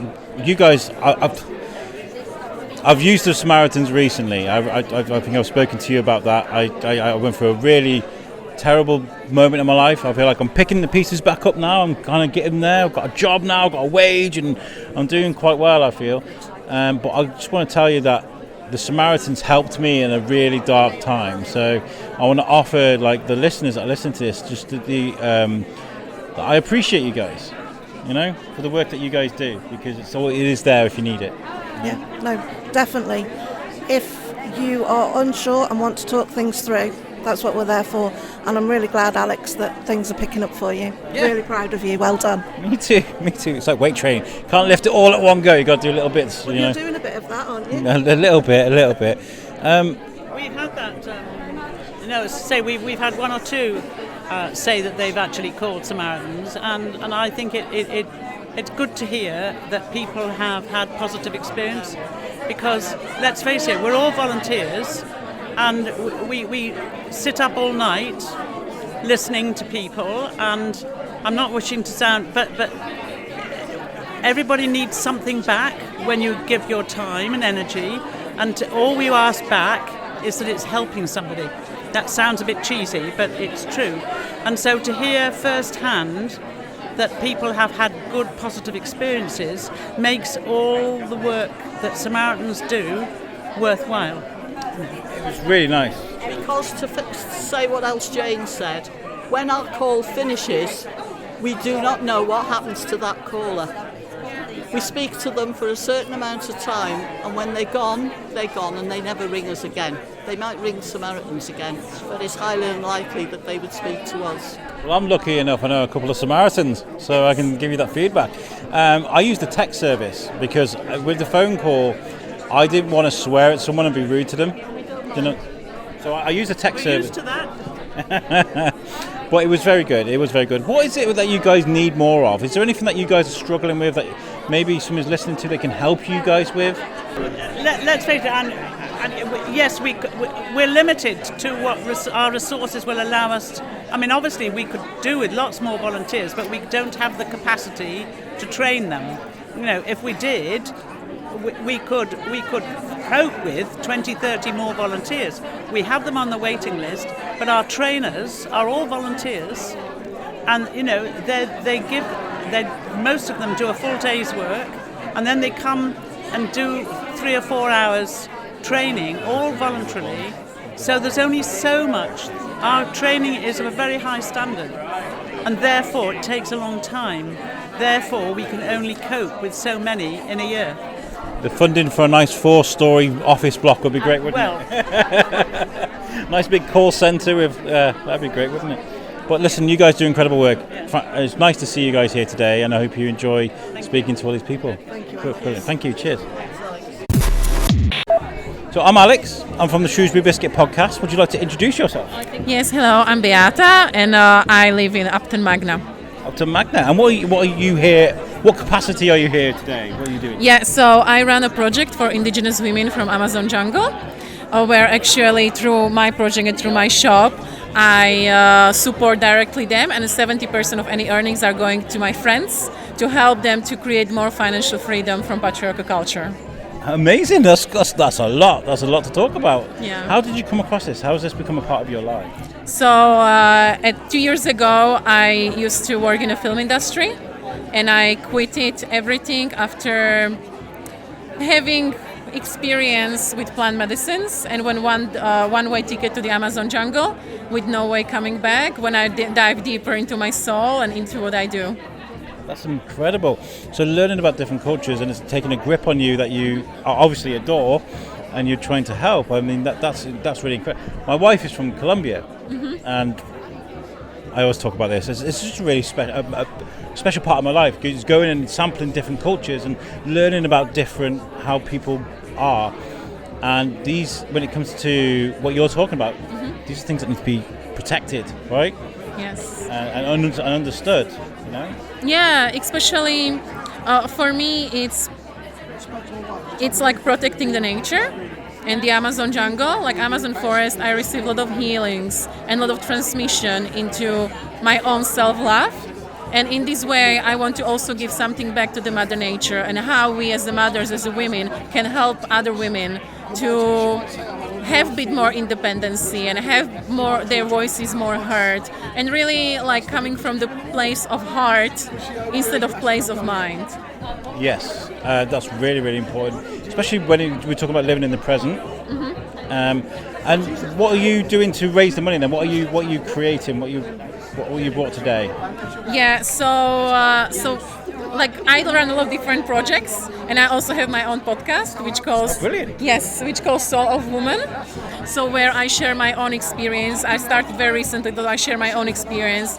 you guys, I've used the Samaritans recently. I think I've spoken to you about that. I went through a really terrible moment in my life. I feel like I'm picking the pieces back up now. I'm kind of getting there. I've got a job now, I've got a wage, and I'm doing quite well, I feel. But I just want to tell you that the Samaritans helped me in a really dark time. So I want to offer, like, the listeners that listen to this, just that I appreciate you guys, for the work that you guys do, because it is there if you need it. Yeah, no, definitely. If you are unsure and want to talk things through, that's what we're there for. And I'm really glad, Alex, that things are picking up for you. Yeah. Really proud of you. Well done. Me too. It's like weight training. Can't lift it all at one go. You've got to do little bits. Well, you're doing a bit of that, aren't you? A little bit. We've had that. We've had one or two say that they've actually called Samaritans, and I think it's good to hear that people have had positive experience, because let's face it, we're all volunteers, and we sit up all night listening to people, and I'm not wishing to sound, but everybody needs something back when you give your time and energy, and all we ask back is that it's helping somebody. That sounds a bit cheesy, but it's true. And so to hear firsthand that people have had good, positive experiences makes all the work that Samaritans do worthwhile. It was really nice. Because to say what else Jane said, when our call finishes, we do not know what happens to that caller. We speak to them for a certain amount of time, and when they're gone, and they never ring us again. They might ring Samaritans again, but it's highly unlikely that they would speak to us. Well, I'm lucky enough, I know a couple of Samaritans, so I can give you that feedback. I use the text service because with the phone call, I didn't want to swear at someone and be rude to them. So I use the text service. Used to that. But it was very good. What is it that you guys need more of? Is there anything that you guys are struggling with that maybe someone's listening to that can help you guys with? Let's face it, and yes, we're limited to what our resources will allow us. Obviously we could do with lots more volunteers, but we don't have the capacity to train them. If we did, we could cope with 20, 30 more volunteers. We have them on the waiting list, but our trainers are all volunteers, and most of them do a full day's work, and then they come and do 3 or 4 hours training, all voluntarily. So there's only so much. Our training is of a very high standard, and therefore it takes a long time. Therefore we can only cope with so many in a year. The funding for a nice 4-storey office block would be great, wouldn't it? Nice big call centre with that'd be great, wouldn't it? But listen, you guys do incredible work. Yeah. It's nice to see you guys here today, and I hope you enjoy speaking to all these people. Thank you. Brilliant. Thank you. Cheers. So I'm Alex. I'm from the Shrewsbury Biscuit podcast. Would you like to introduce yourself? Yes, hello. I'm Beata, and I live in Upton Magna. Upton Magna. And what are you here? What capacity are you here today? What are you doing? Yeah, so I run a project for indigenous women from Amazon jungle, where actually through my project and through my shop, I support directly them, and 70% of any earnings are going to my friends to help them to create more financial freedom from patriarchal culture. Amazing. That's a lot. That's a lot to talk about. Yeah. How did you come across this? How has this become a part of your life? So 2 years ago, I used to work in the film industry, and I quitted everything after having experience with plant medicines, and when one-way ticket to the Amazon jungle with no way coming back, when I dive deeper into my soul and into what I do. That's incredible. So learning about different cultures, and it's taking a grip on you that you obviously adore, and you're trying to help. That's really incredible. My wife is from Colombia, and I always talk about this. It's just a really a special part of my life, because going and sampling different cultures and learning about different how people are. And these, when it comes to what you're talking about, these are things that need to be protected, right? Yes. And understood, you know? Yeah, especially for me, it's like protecting the nature and the Amazon jungle. Like Amazon forest, I receive a lot of healings and a lot of transmission into my own self-love. And in this way, I want to also give something back to the Mother Nature, and how we as the mothers, as the women, can help other women to have a bit more independency and have more their voices more heard, and really like coming from the place of heart instead of place of mind. Yes, that's really, really important, especially when we're talking about living in the present. And what are you doing to raise the money then? What are you creating? What you brought today? Yeah, so like I run a lot of different projects, and I also have my own podcast, which calls which calls Soul of Woman. So where I share my own experience. I started very recently that I share my own experience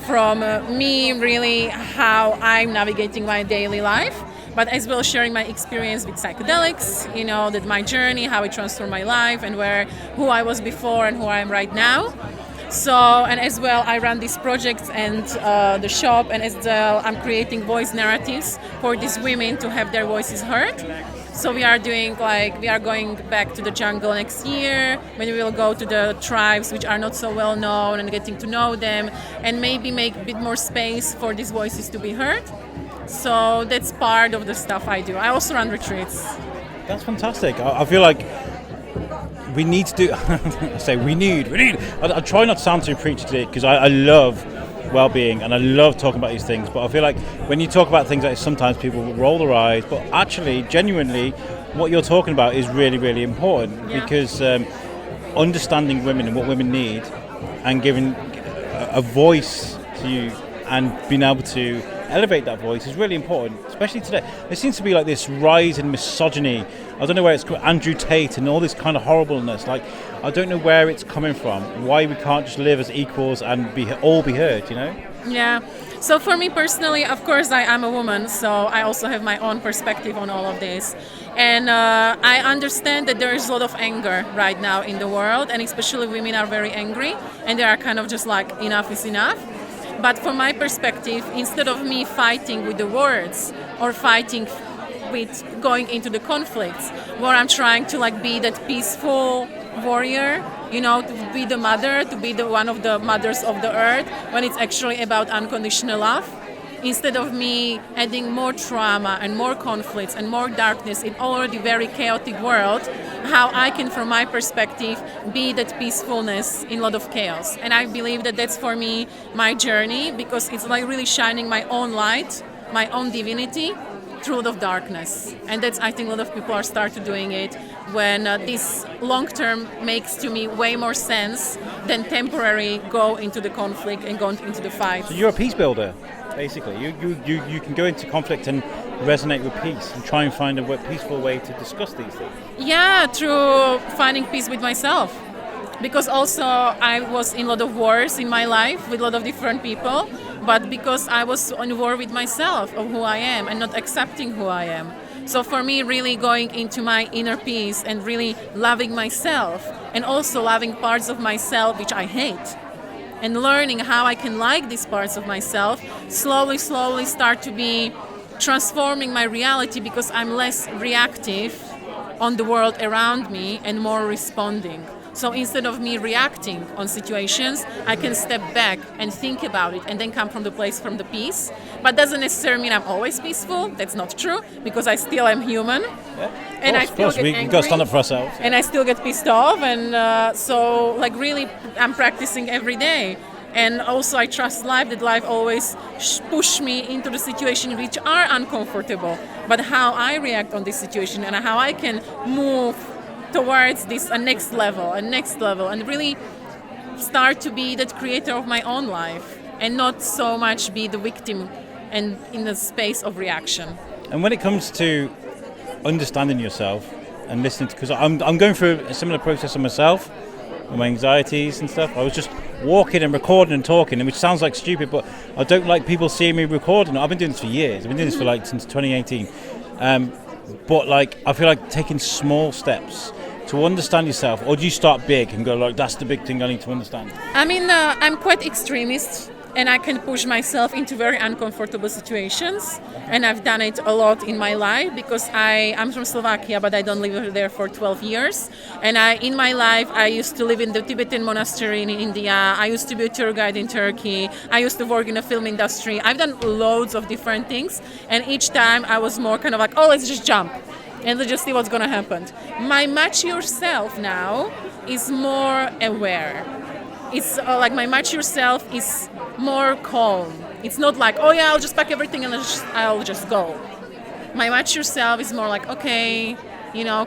from me, really how I'm navigating my daily life, but as well sharing my experience with psychedelics, you know, that my journey, how it transformed my life, and who I was before and who I am right now. So, and as well, I run these projects and the shop, and as well, I'm creating voice narratives for these women to have their voices heard. So we are going back to the jungle next year, when we will go to the tribes which are not so well known, and getting to know them, and maybe make a bit more space for these voices to be heard. So that's part of the stuff I do. I also run retreats. That's fantastic. I feel like we need to do. I say we need. I try not to sound too preachy today, because I love well-being and I love talking about these things. But I feel like when you talk about things like this, sometimes people will roll their eyes. But actually, genuinely, what you're talking about is really, really important, because understanding women and what women need, and giving a voice to you and being able to elevate that voice is really important, especially today. There seems to be like this rise in misogyny. I don't know where it's called, Andrew Tate and all this kind of horribleness. Like, I don't know where it's coming from, why we can't just live as equals and all be heard, you know? Yeah. So for me personally, of course, I am a woman, so I also have my own perspective on all of this. And I understand that there is a lot of anger right now in the world, and especially women are very angry, and they are kind of just like, enough is enough. But from my perspective, instead of me fighting with the words or fighting with going into the conflicts, where I'm trying to like be that peaceful warrior, you know, to be the mother, to be the one of the mothers of the earth, when it's actually about unconditional love. Instead of me adding more trauma and more conflicts and more darkness in already very chaotic world, how I can, from my perspective, be that peacefulness in a lot of chaos. And I believe that that's for me my journey, because it's like really shining my own light, my own divinity through a lot of darkness. And that's, I think, a lot of people are started doing it when this long term makes to me way more sense than temporary go into the conflict and go into the fight. So you're a peace builder. Basically, you can go into conflict and resonate with peace and try and find a peaceful way to discuss these things. Yeah, through finding peace with myself. Because also I was in a lot of wars in my life with a lot of different people, but because I was on war with myself of who I am and not accepting who I am. So for me, really going into my inner peace and really loving myself, and also loving parts of myself which I hate, and learning how I can like these parts of myself, slowly start to be transforming my reality, because I'm less reactive on the world around me and more responding. So instead of me reacting on situations, I can step back and think about it and then come from the place from the peace. But doesn't necessarily mean I'm always peaceful. That's not true, because I still am human. Yeah. And I still get angry. We've got to stand up for ourselves. And I still get pissed off. And so like really I'm practicing every day. And also I trust life, that life always push me into the situations which are uncomfortable. But how I react on this situation and how I can move towards this next level, and really start to be that creator of my own life, and not so much be the victim and in the space of reaction. And when it comes to understanding yourself and listening to, because I'm going through a similar process of myself, and my anxieties and stuff. I was just walking and recording and talking, which sounds like stupid, but I don't like people seeing me recording. I've been doing this for years. I've been doing this for like since 2018. But like, I feel like taking small steps to understand yourself, or do you start big and go like, that's the big thing I need to understand? I mean, I'm quite extremist, and I can push myself into very uncomfortable situations, and I've done it a lot in my life because I'm from Slovakia, but I don't live there for 12 years. And in my life, I used to live in the Tibetan monastery in India. I used to be a tour guide in Turkey. I used to work in the film industry. I've done loads of different things, and each time I was more kind of like, oh, let's just jump and let's just see what's going to happen. My mature self now is more aware. It's like my mature self is more calm. It's not like, oh yeah, I'll just pack everything and I'll just go. My mature self is more like, okay,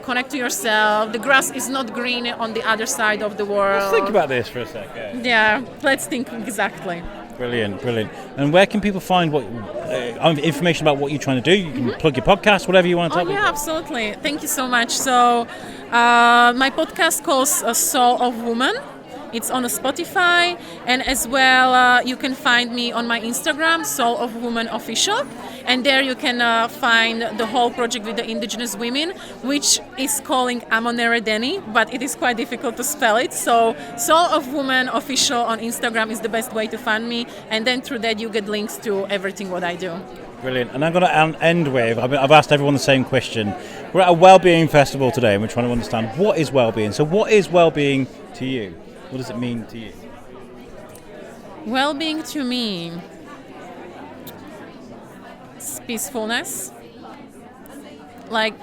connect to yourself. The grass is not green on the other side of the world. Let's think about this for a second. Yeah, let's think exactly. Brilliant. And where can people find information about what you're trying to do? You can plug your podcast, whatever you want to tell people. Yeah, absolutely. Thank you so much. So my podcast calls Soul of Woman. It's on Spotify, and as well you can find me on my Instagram, Soul of Woman Official, and there you can find the whole project with the indigenous women, which is calling Amoneredeni, but it is quite difficult to spell it. So Soul of Woman Official on Instagram is the best way to find me, and then through that you get links to everything what I do. Brilliant. And I'm going to end with, I've asked everyone the same question. We're at a Wellbeing Festival today, and we're trying to understand what is well-being. So what is well-being to you? What does it mean to you? Well-being to me is peacefulness. Like,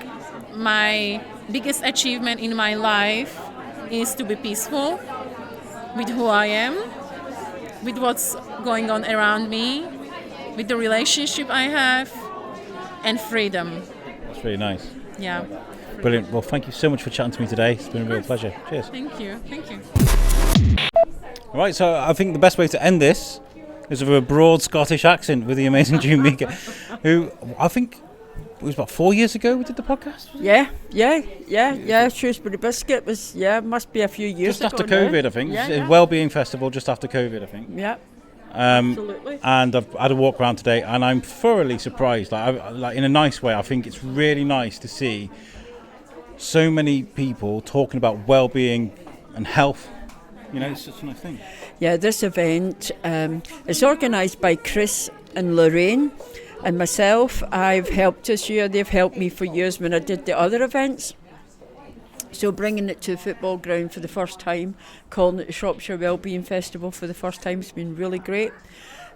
my biggest achievement in my life is to be peaceful with who I am, with what's going on around me, with the relationship I have, and freedom. That's really nice. Yeah. Brilliant. Well, thank you so much for chatting to me today. It's been a real pleasure. Cheers. Thank you. All right, so I think the best way to end this is with a broad Scottish accent with the amazing June Meagher, who I think it was about 4 years ago we did the podcast. Yeah. Shrewsbury Biscuit was, must be a few years just ago. Just after COVID, I think. Yeah. Wellbeing Festival just after COVID, I think. Yeah. Absolutely. And I've had a walk around today, and I'm thoroughly surprised. Like in a nice way, I think it's really nice to see so many people talking about well-being and health. It's such a nice thing. Yeah, this event is organised by Chris and Lorraine and myself. I've helped this year. They've helped me for years when I did the other events. So bringing it to the football ground for the first time, calling it the Shropshire Wellbeing Festival for the first time, has been really great.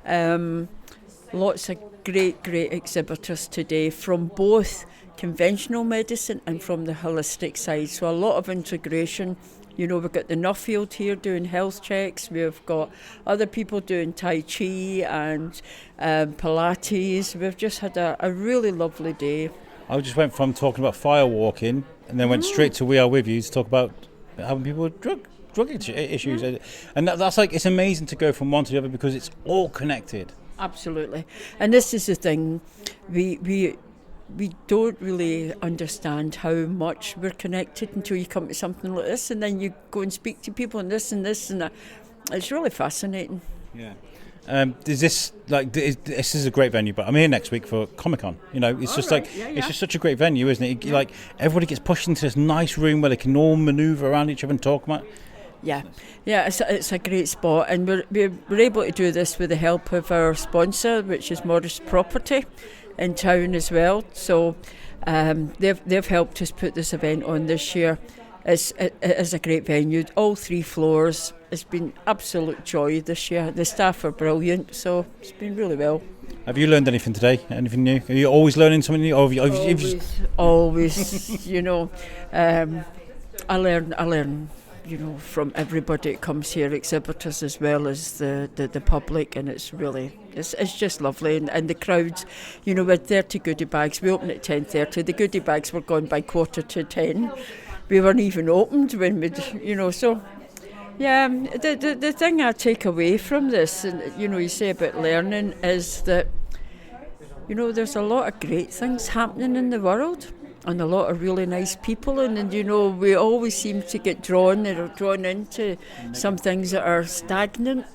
Lots of great exhibitors today from both conventional medicine and from the holistic side. So a lot of integration. We've got the Nuffield here doing health checks. We've got other people doing Tai Chi and Pilates. We've just had a really lovely day. I just went from talking about firewalking and then went straight to We Are With You to talk about having people with drug issues. And that's like, it's amazing to go from one to the other because it's all connected. Absolutely. And this is the thing. We don't really understand how much we're connected until you come to something like this, and then you go and speak to people and this and that. It's really fascinating. Yeah. This is a great venue, but I'm here next week for Comic-Con. It's just it's just such a great venue, isn't it? Like everybody gets pushed into this nice room where they can all manoeuvre around each other and talk about. Yeah, it's a great spot, and we're able to do this with the help of our sponsor, which is Modest Property in town as well. So they've helped us put this event on this year. It is a great venue, all 3 floors. It's been absolute joy this year. The staff are brilliant, so it's been really well. Have you learned anything today? Anything new? Are you always learning something new? Or always. I learn. From everybody that comes here, exhibitors as well as the public, and it's just lovely. And the crowds, with 30 goodie bags. We opened at 10:30. The goodie bags were gone by 9:45. We weren't even opened when so. Yeah, the thing I take away from this, and you say about learning, is that there's a lot of great things happening in the world. and a lot of really nice people, and you know, we always seem to get drawn into some things that are stagnant.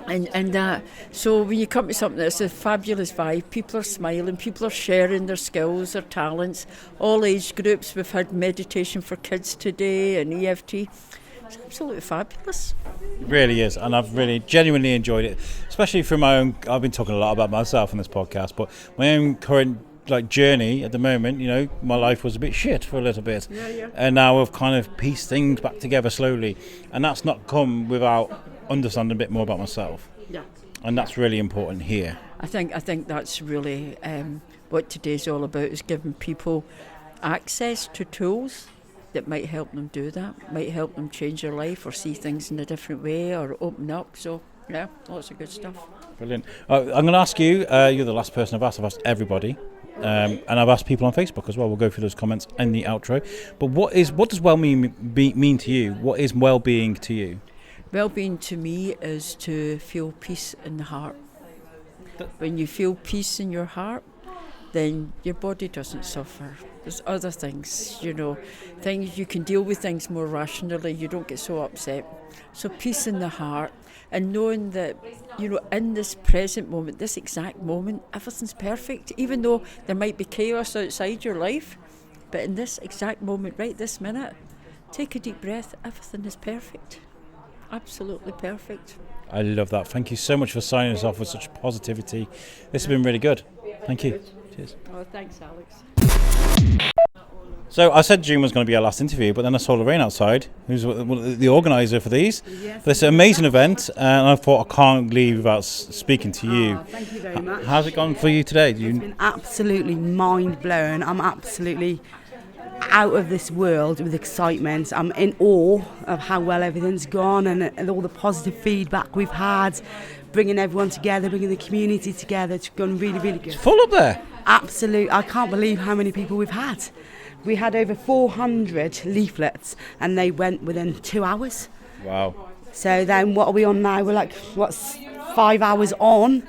And so when you come to something that's a fabulous vibe, people are smiling, people are sharing their skills, their talents, all age groups. We've had meditation for kids today and EFT. It's absolutely fabulous. It really is, and I've really genuinely enjoyed it, especially from my own. I've been talking a lot about myself in this podcast, but my own current journey at the moment, you know, my life was a bit shit for a little bit, and now I've kind of pieced things back together slowly, and that's not come without understanding a bit more about myself. And that's really important here. I think that's really what today's all about, is giving people access to tools that might help them do that, might help them change their life or see things in a different way or open up. So yeah, lots of good stuff. Brilliant. I'm going to ask you, you're the last person I've asked everybody, and I've asked people on Facebook as well. We'll go through those comments in the outro. But what does well-being mean to you? What is well-being to you? Well-being to me is to feel peace in the heart. When you feel peace in your heart, then your body doesn't suffer. There's other things, you know, things you can deal with things more rationally. You don't get so upset. So peace in the heart, and knowing that, you know, in this present moment, this exact moment, everything's perfect. Even though there might be chaos outside your life, but in this exact moment, right this minute, take a deep breath. Everything is perfect. Absolutely perfect. I love that. Thank you so much for signing us off with such positivity. This has been really good. Thank you. Cheers. Oh, thanks, Alex. So I said June was going to be our last interview, but then I saw Lorraine outside, who's the organiser for these. Yes. For this amazing event, and I thought I can't leave without speaking to you. Thank you very much. How's it gone for you today? It's been absolutely mind-blowing. I'm absolutely out of this world with excitement. I'm in awe of how well everything's gone and all the positive feedback we've had, bringing everyone together, bringing the community together. It's gone really, really good. It's full up there. Absolutely. I can't believe how many people we've had. We had over 400 leaflets and they went within 2 hours. Wow. So then what are we on now? We're like, 5 hours on?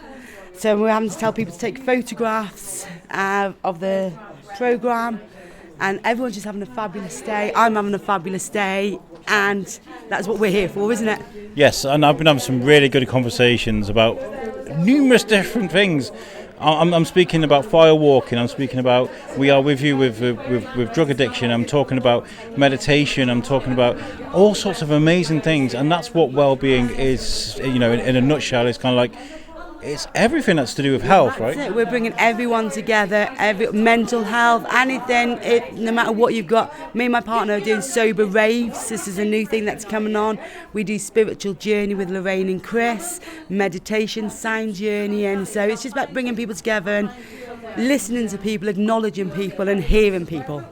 So we're having to tell people to take photographs of the programme, and everyone's just having a fabulous day. I'm having a fabulous day, and that's what we're here for, isn't it? Yes, and I've been having some really good conversations about numerous different things. I'm speaking about firewalking, I'm speaking about We Are With You with drug addiction, I'm talking about meditation, I'm talking about all sorts of amazing things, and that's what well-being is, you know, in a nutshell. It's kind of like, it's everything that's to do with health, right? That's it. We're bringing everyone together, mental health, anything, no matter what you've got. Me and my partner are doing sober raves. This is a new thing that's coming on. We do spiritual journey with Lorraine and Chris, meditation, sound journey, and so it's just about bringing people together and listening to people, acknowledging people and hearing people.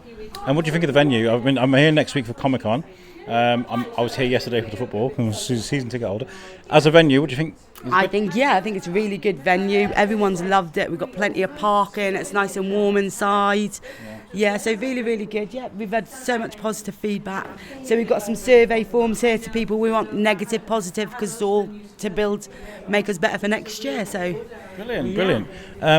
And what do you think of the venue? I'm here next week for Comic-Con. I was here yesterday for the football. I'm a season ticket holder. As a venue, what do you think? I think it's a really good venue. Everyone's loved it. We've got plenty of parking. It's nice and warm inside. Yeah, so really, really good. Yeah, we've had so much positive feedback. So we've got some survey forms here to people. We want negative, positive, because it's all to make us better for next year. So Brilliant.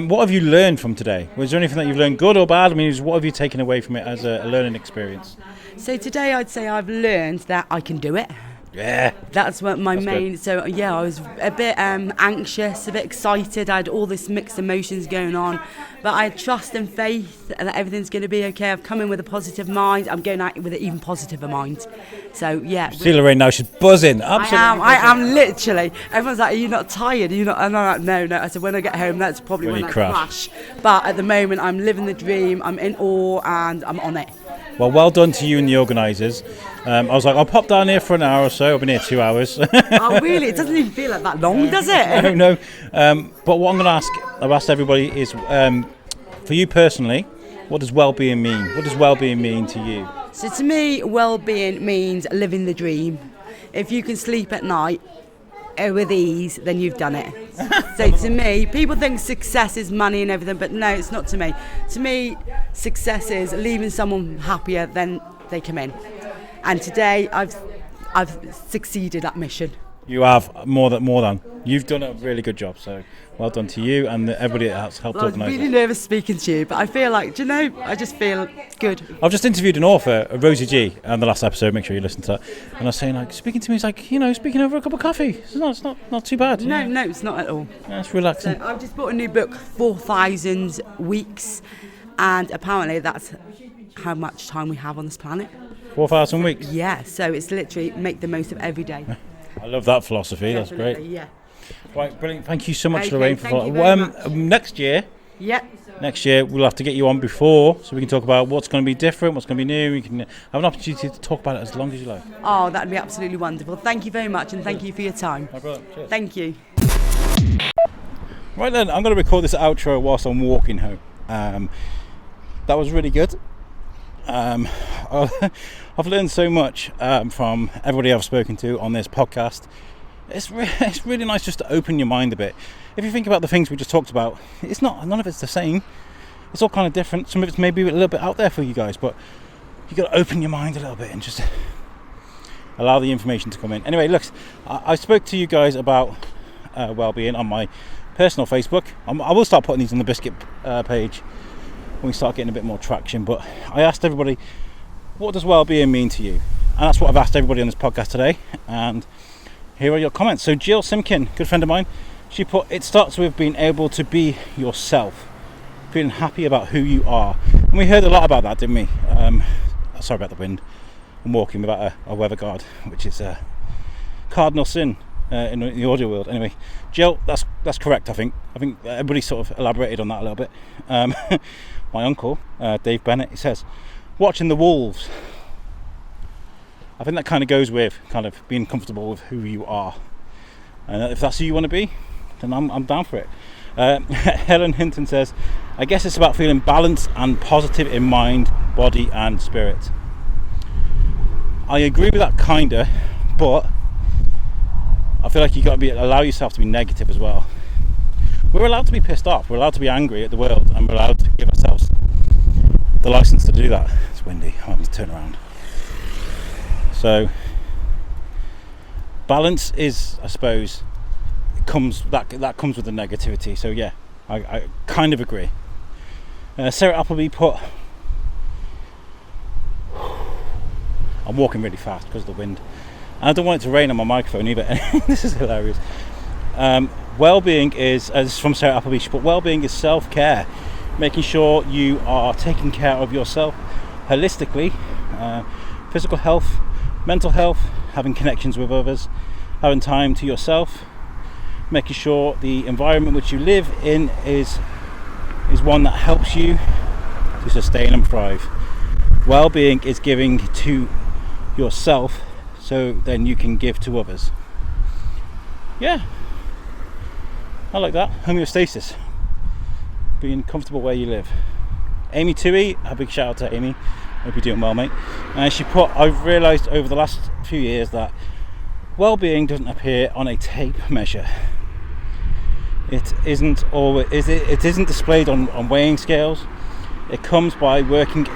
What have you learned from today? Was there anything that you've learned, good or bad? I mean, what have you taken away from it as a learning experience? So today I'd say I've learned that I can do it. Yeah. That's what my main... Good. So, yeah, I was a bit anxious, a bit excited. I had all this mixed emotions going on. But I had trust and faith that everything's going to be okay. I've come in with a positive mind. I'm going out with an even positiver mind. So, yeah. See Lorraine now, she's buzzing. Absolutely. I am literally. Everyone's like, are you not tired? Are you not? And I'm like, no. I said, when I get home, that's probably when I crash. But at the moment, I'm living the dream. I'm in awe and I'm on it. Well done to you and the organisers. I was like, I'll pop down here for an hour or so. I've been here 2 hours. Oh, really? It doesn't even feel like that long, does it? No. But what I'm going to ask, I've asked everybody, is for you personally, what does well-being mean? What does well-being mean to you? So to me, well-being means living the dream. If you can sleep at night with ease, then you've done it. So to me, people think success is money and everything, but no, it's not to me. To me, success is leaving someone happier than they come in. And today, I've succeeded that mission. You have more than. You've done a really good job, so well done to you and everybody that's helped Well, I'm organise really it. nervous speaking to you, but I feel like, do you know, I just feel good. I've just interviewed an author, Rosie G, on the last episode. Make sure you listen to that. And I was saying, like, speaking to me is like, you know, speaking over a cup of coffee. It's not too bad. No, it's not at all. Yeah, it's relaxing. So I've just bought a new book, 4,000 Weeks, and apparently that's how much time we have on this planet. 4,000 weeks. Yeah, so it's literally make the most of every day. I love that philosophy. Definitely, That's great. Yeah. Right, brilliant. Thank you so much, Okay, Lorraine. thank you very much. Next year. Yeah. Next year we'll have to get you on before, so we can talk about what's going to be different, what's going to be new. We can have an opportunity to talk about it as long as you like. Oh, that'd be absolutely wonderful. Thank you very much, and thank you for your time. No problem. Cheers. Thank you. Right then, I'm going to record this outro whilst I'm walking home. That was really good. I've learned so much from everybody I've spoken to on this podcast. It's really nice just to open your mind a bit. If you think about the things we just talked about, none of it's the same. It's all kind of different. Some of it's maybe a little bit out there for you guys, but you got to open your mind a little bit and just allow the information to come in. Anyway, look, I spoke to you guys about well-being on my personal Facebook. I will start putting these on the Biscuit page when we start getting a bit more traction, but I asked everybody, what does well-being mean to you? And that's what I've asked everybody on this podcast today, and here are your comments. So Jill Simkin, good friend of mine, she put, it starts with being able to be yourself, feeling happy about who you are. And we heard a lot about that, didn't we? Sorry about the wind. I'm walking without a weather guard, which is a cardinal sin in the audio world. Anyway, Jill, that's correct. I think everybody sort of elaborated on that a little bit. My uncle, Dave Bennett, he says, watching the wolves. I think that kind of goes with kind of being comfortable with who you are. And if that's who you want to be, then I'm down for it. Helen Hinton says, I guess it's about feeling balanced and positive in mind, body and spirit. I agree with that kinda, but I feel like you got to allow yourself to be negative as well. We're allowed to be pissed off, we're allowed to be angry at the world, and we're allowed to give ourselves the license to do that. It's windy, I have to turn around. So balance is, I suppose, comes with the negativity. So yeah, I kind of agree. Sarah Appleby put, I'm walking really fast because of the wind, and I don't want it to rain on my microphone either. This is hilarious. Well-being is, as from Sarah Appleby, she put, well-being is self-care, making sure you are taking care of yourself holistically, physical health, mental health, having connections with others, having time to yourself, making sure the environment which you live in is one that helps you to sustain and thrive. Well-being is giving to yourself so then you can give to others. Yeah, I like that. Homeostasis, being comfortable where you live. Amy Toohey, a big shout out to Amy. Hope you're doing well, mate. And she put, I've realised over the last few years that well-being doesn't appear on a tape measure. It isn't always. It isn't displayed on weighing scales. It comes by working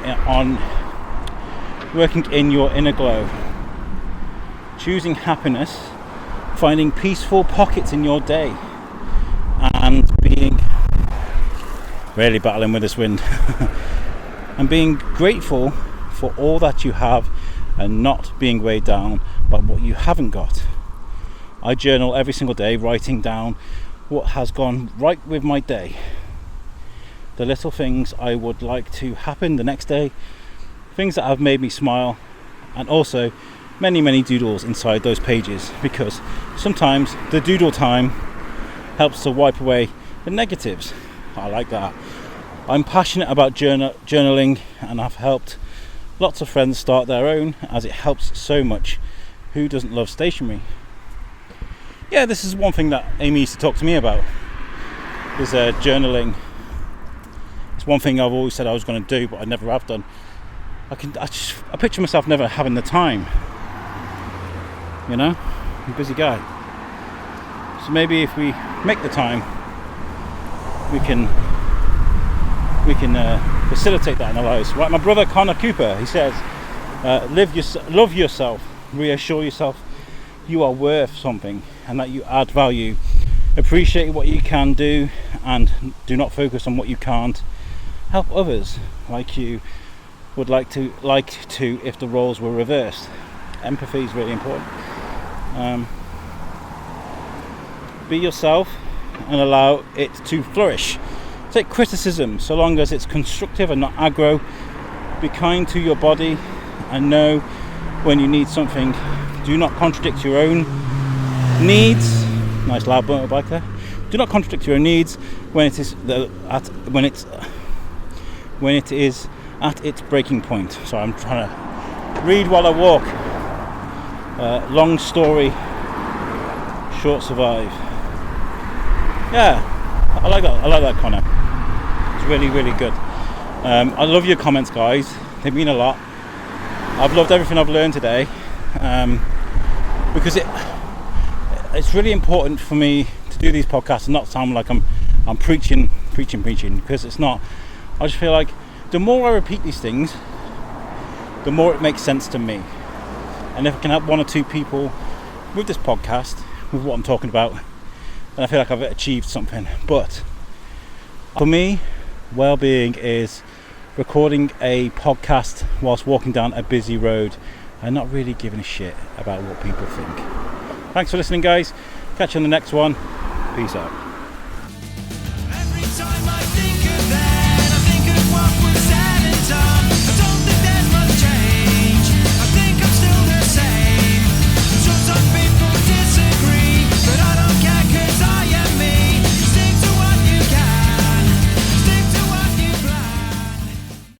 in your inner glow, choosing happiness, finding peaceful pockets in your day, and being really battling with this wind. And being grateful for all that you have and not being weighed down by what you haven't got. I journal every single day, writing down what has gone right with my day, the little things I would like to happen the next day, things that have made me smile, and also many, many doodles inside those pages, because sometimes the doodle time helps to wipe away the negatives. I like that. I'm passionate about journaling, and I've helped lots of friends start their own, as it helps so much. Who doesn't love stationery? Yeah, this is one thing that Amy used to talk to me about, is journaling. It's one thing I've always said I was going to do, but I never have done. I picture myself never having the time, you know. I'm a busy guy, so maybe if we make the time, we can facilitate that in our lives. Right, my brother Connor Cooper, he says, love yourself, reassure yourself you are worth something and that you add value Appreciate what you can do and do not focus on what you can't. Help others like you would like to if the roles were reversed. Empathy is really important. Be yourself and allow it to flourish. Take criticism so long as it's constructive and not aggro. Be kind to your body and know when you need something. Do not contradict your own needs. Nice loud motorbike there. Do not contradict your own needs when it is at its breaking point. So I'm trying to read while I walk. Long story, short survive. Yeah, I like that, Connor. It's really, really good. I love your comments, guys. They mean a lot. I've loved everything I've learned today, because it's really important for me to do these podcasts and not sound like I'm preaching, because it's not. I just feel like the more I repeat these things, the more it makes sense to me. And if I can help one or two people with this podcast, with what I'm talking about, then I feel like I've achieved something. But for me, well-being is recording a podcast whilst walking down a busy road and not really giving a shit about what people think. Thanks for listening, guys. Catch you on the next one. Peace out. Every time I